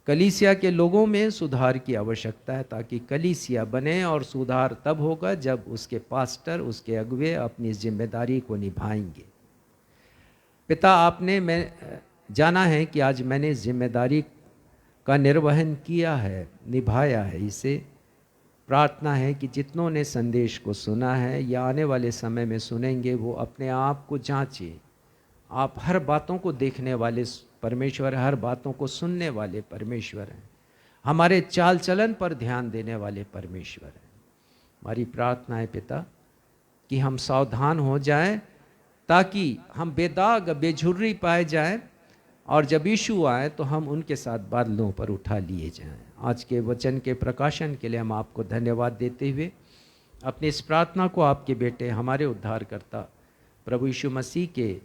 कलीसिया के लोगों में सुधार की आवश्यकता है, ताकि कलीसिया बने। और सुधार तब होगा जब उसके पास्टर, उसके अगुवे अपनी जिम्मेदारी को निभाएंगे। पिता, आपने मैं जाना है कि आज मैंने जिम्मेदारी का निर्वहन किया है, निभाया है। इसे प्रार्थना है कि जितनों ने संदेश को सुना है या आने वाले समय में सुनेंगे, वो अपने आप को जांचें। आप हर बातों को देखने वाले परमेश्वर, हर बातों को सुनने वाले परमेश्वर हैं। हमारे चाल चलन पर ध्यान देने वाले परमेश्वर हैं। हमारी प्रार्थना है पिता कि हम सावधान हो जाएं, ताकि हम बेदाग, बेझुर्री पाए जाएं, और जब यीशु आए तो हम उनके साथ बादलों पर उठा लिए जाएं। आज के वचन के प्रकाशन के लिए हम आपको धन्यवाद देते हुए अपनी इस प्रार्थना को आपके बेटे, हमारे उद्धारकर्ता प्रभु यीशु मसीह के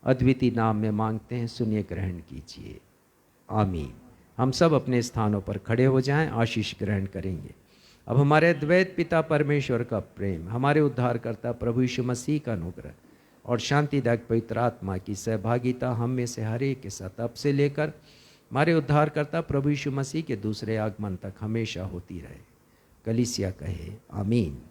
अद्वितीय नाम में मांगते हैं। सुनिए, ग्रहण कीजिए। आमीन। हम सब अपने स्थानों पर खड़े हो जाएं, आशीष ग्रहण करेंगे। अब हमारे द्वैत पिता परमेश्वर का प्रेम, हमारे उद्धारकर्ता प्रभु यीशु मसीह का अनुग्रह और शांतिदायक पवित्र आत्मा की सहभागिता हम में से हर एक के साथ अब से लेकर हमारे उद्धारकर्ता प्रभु यीशु मसीह के दूसरे आगमन तक हमेशा होती रहे। कलीसिया कहे आमीन।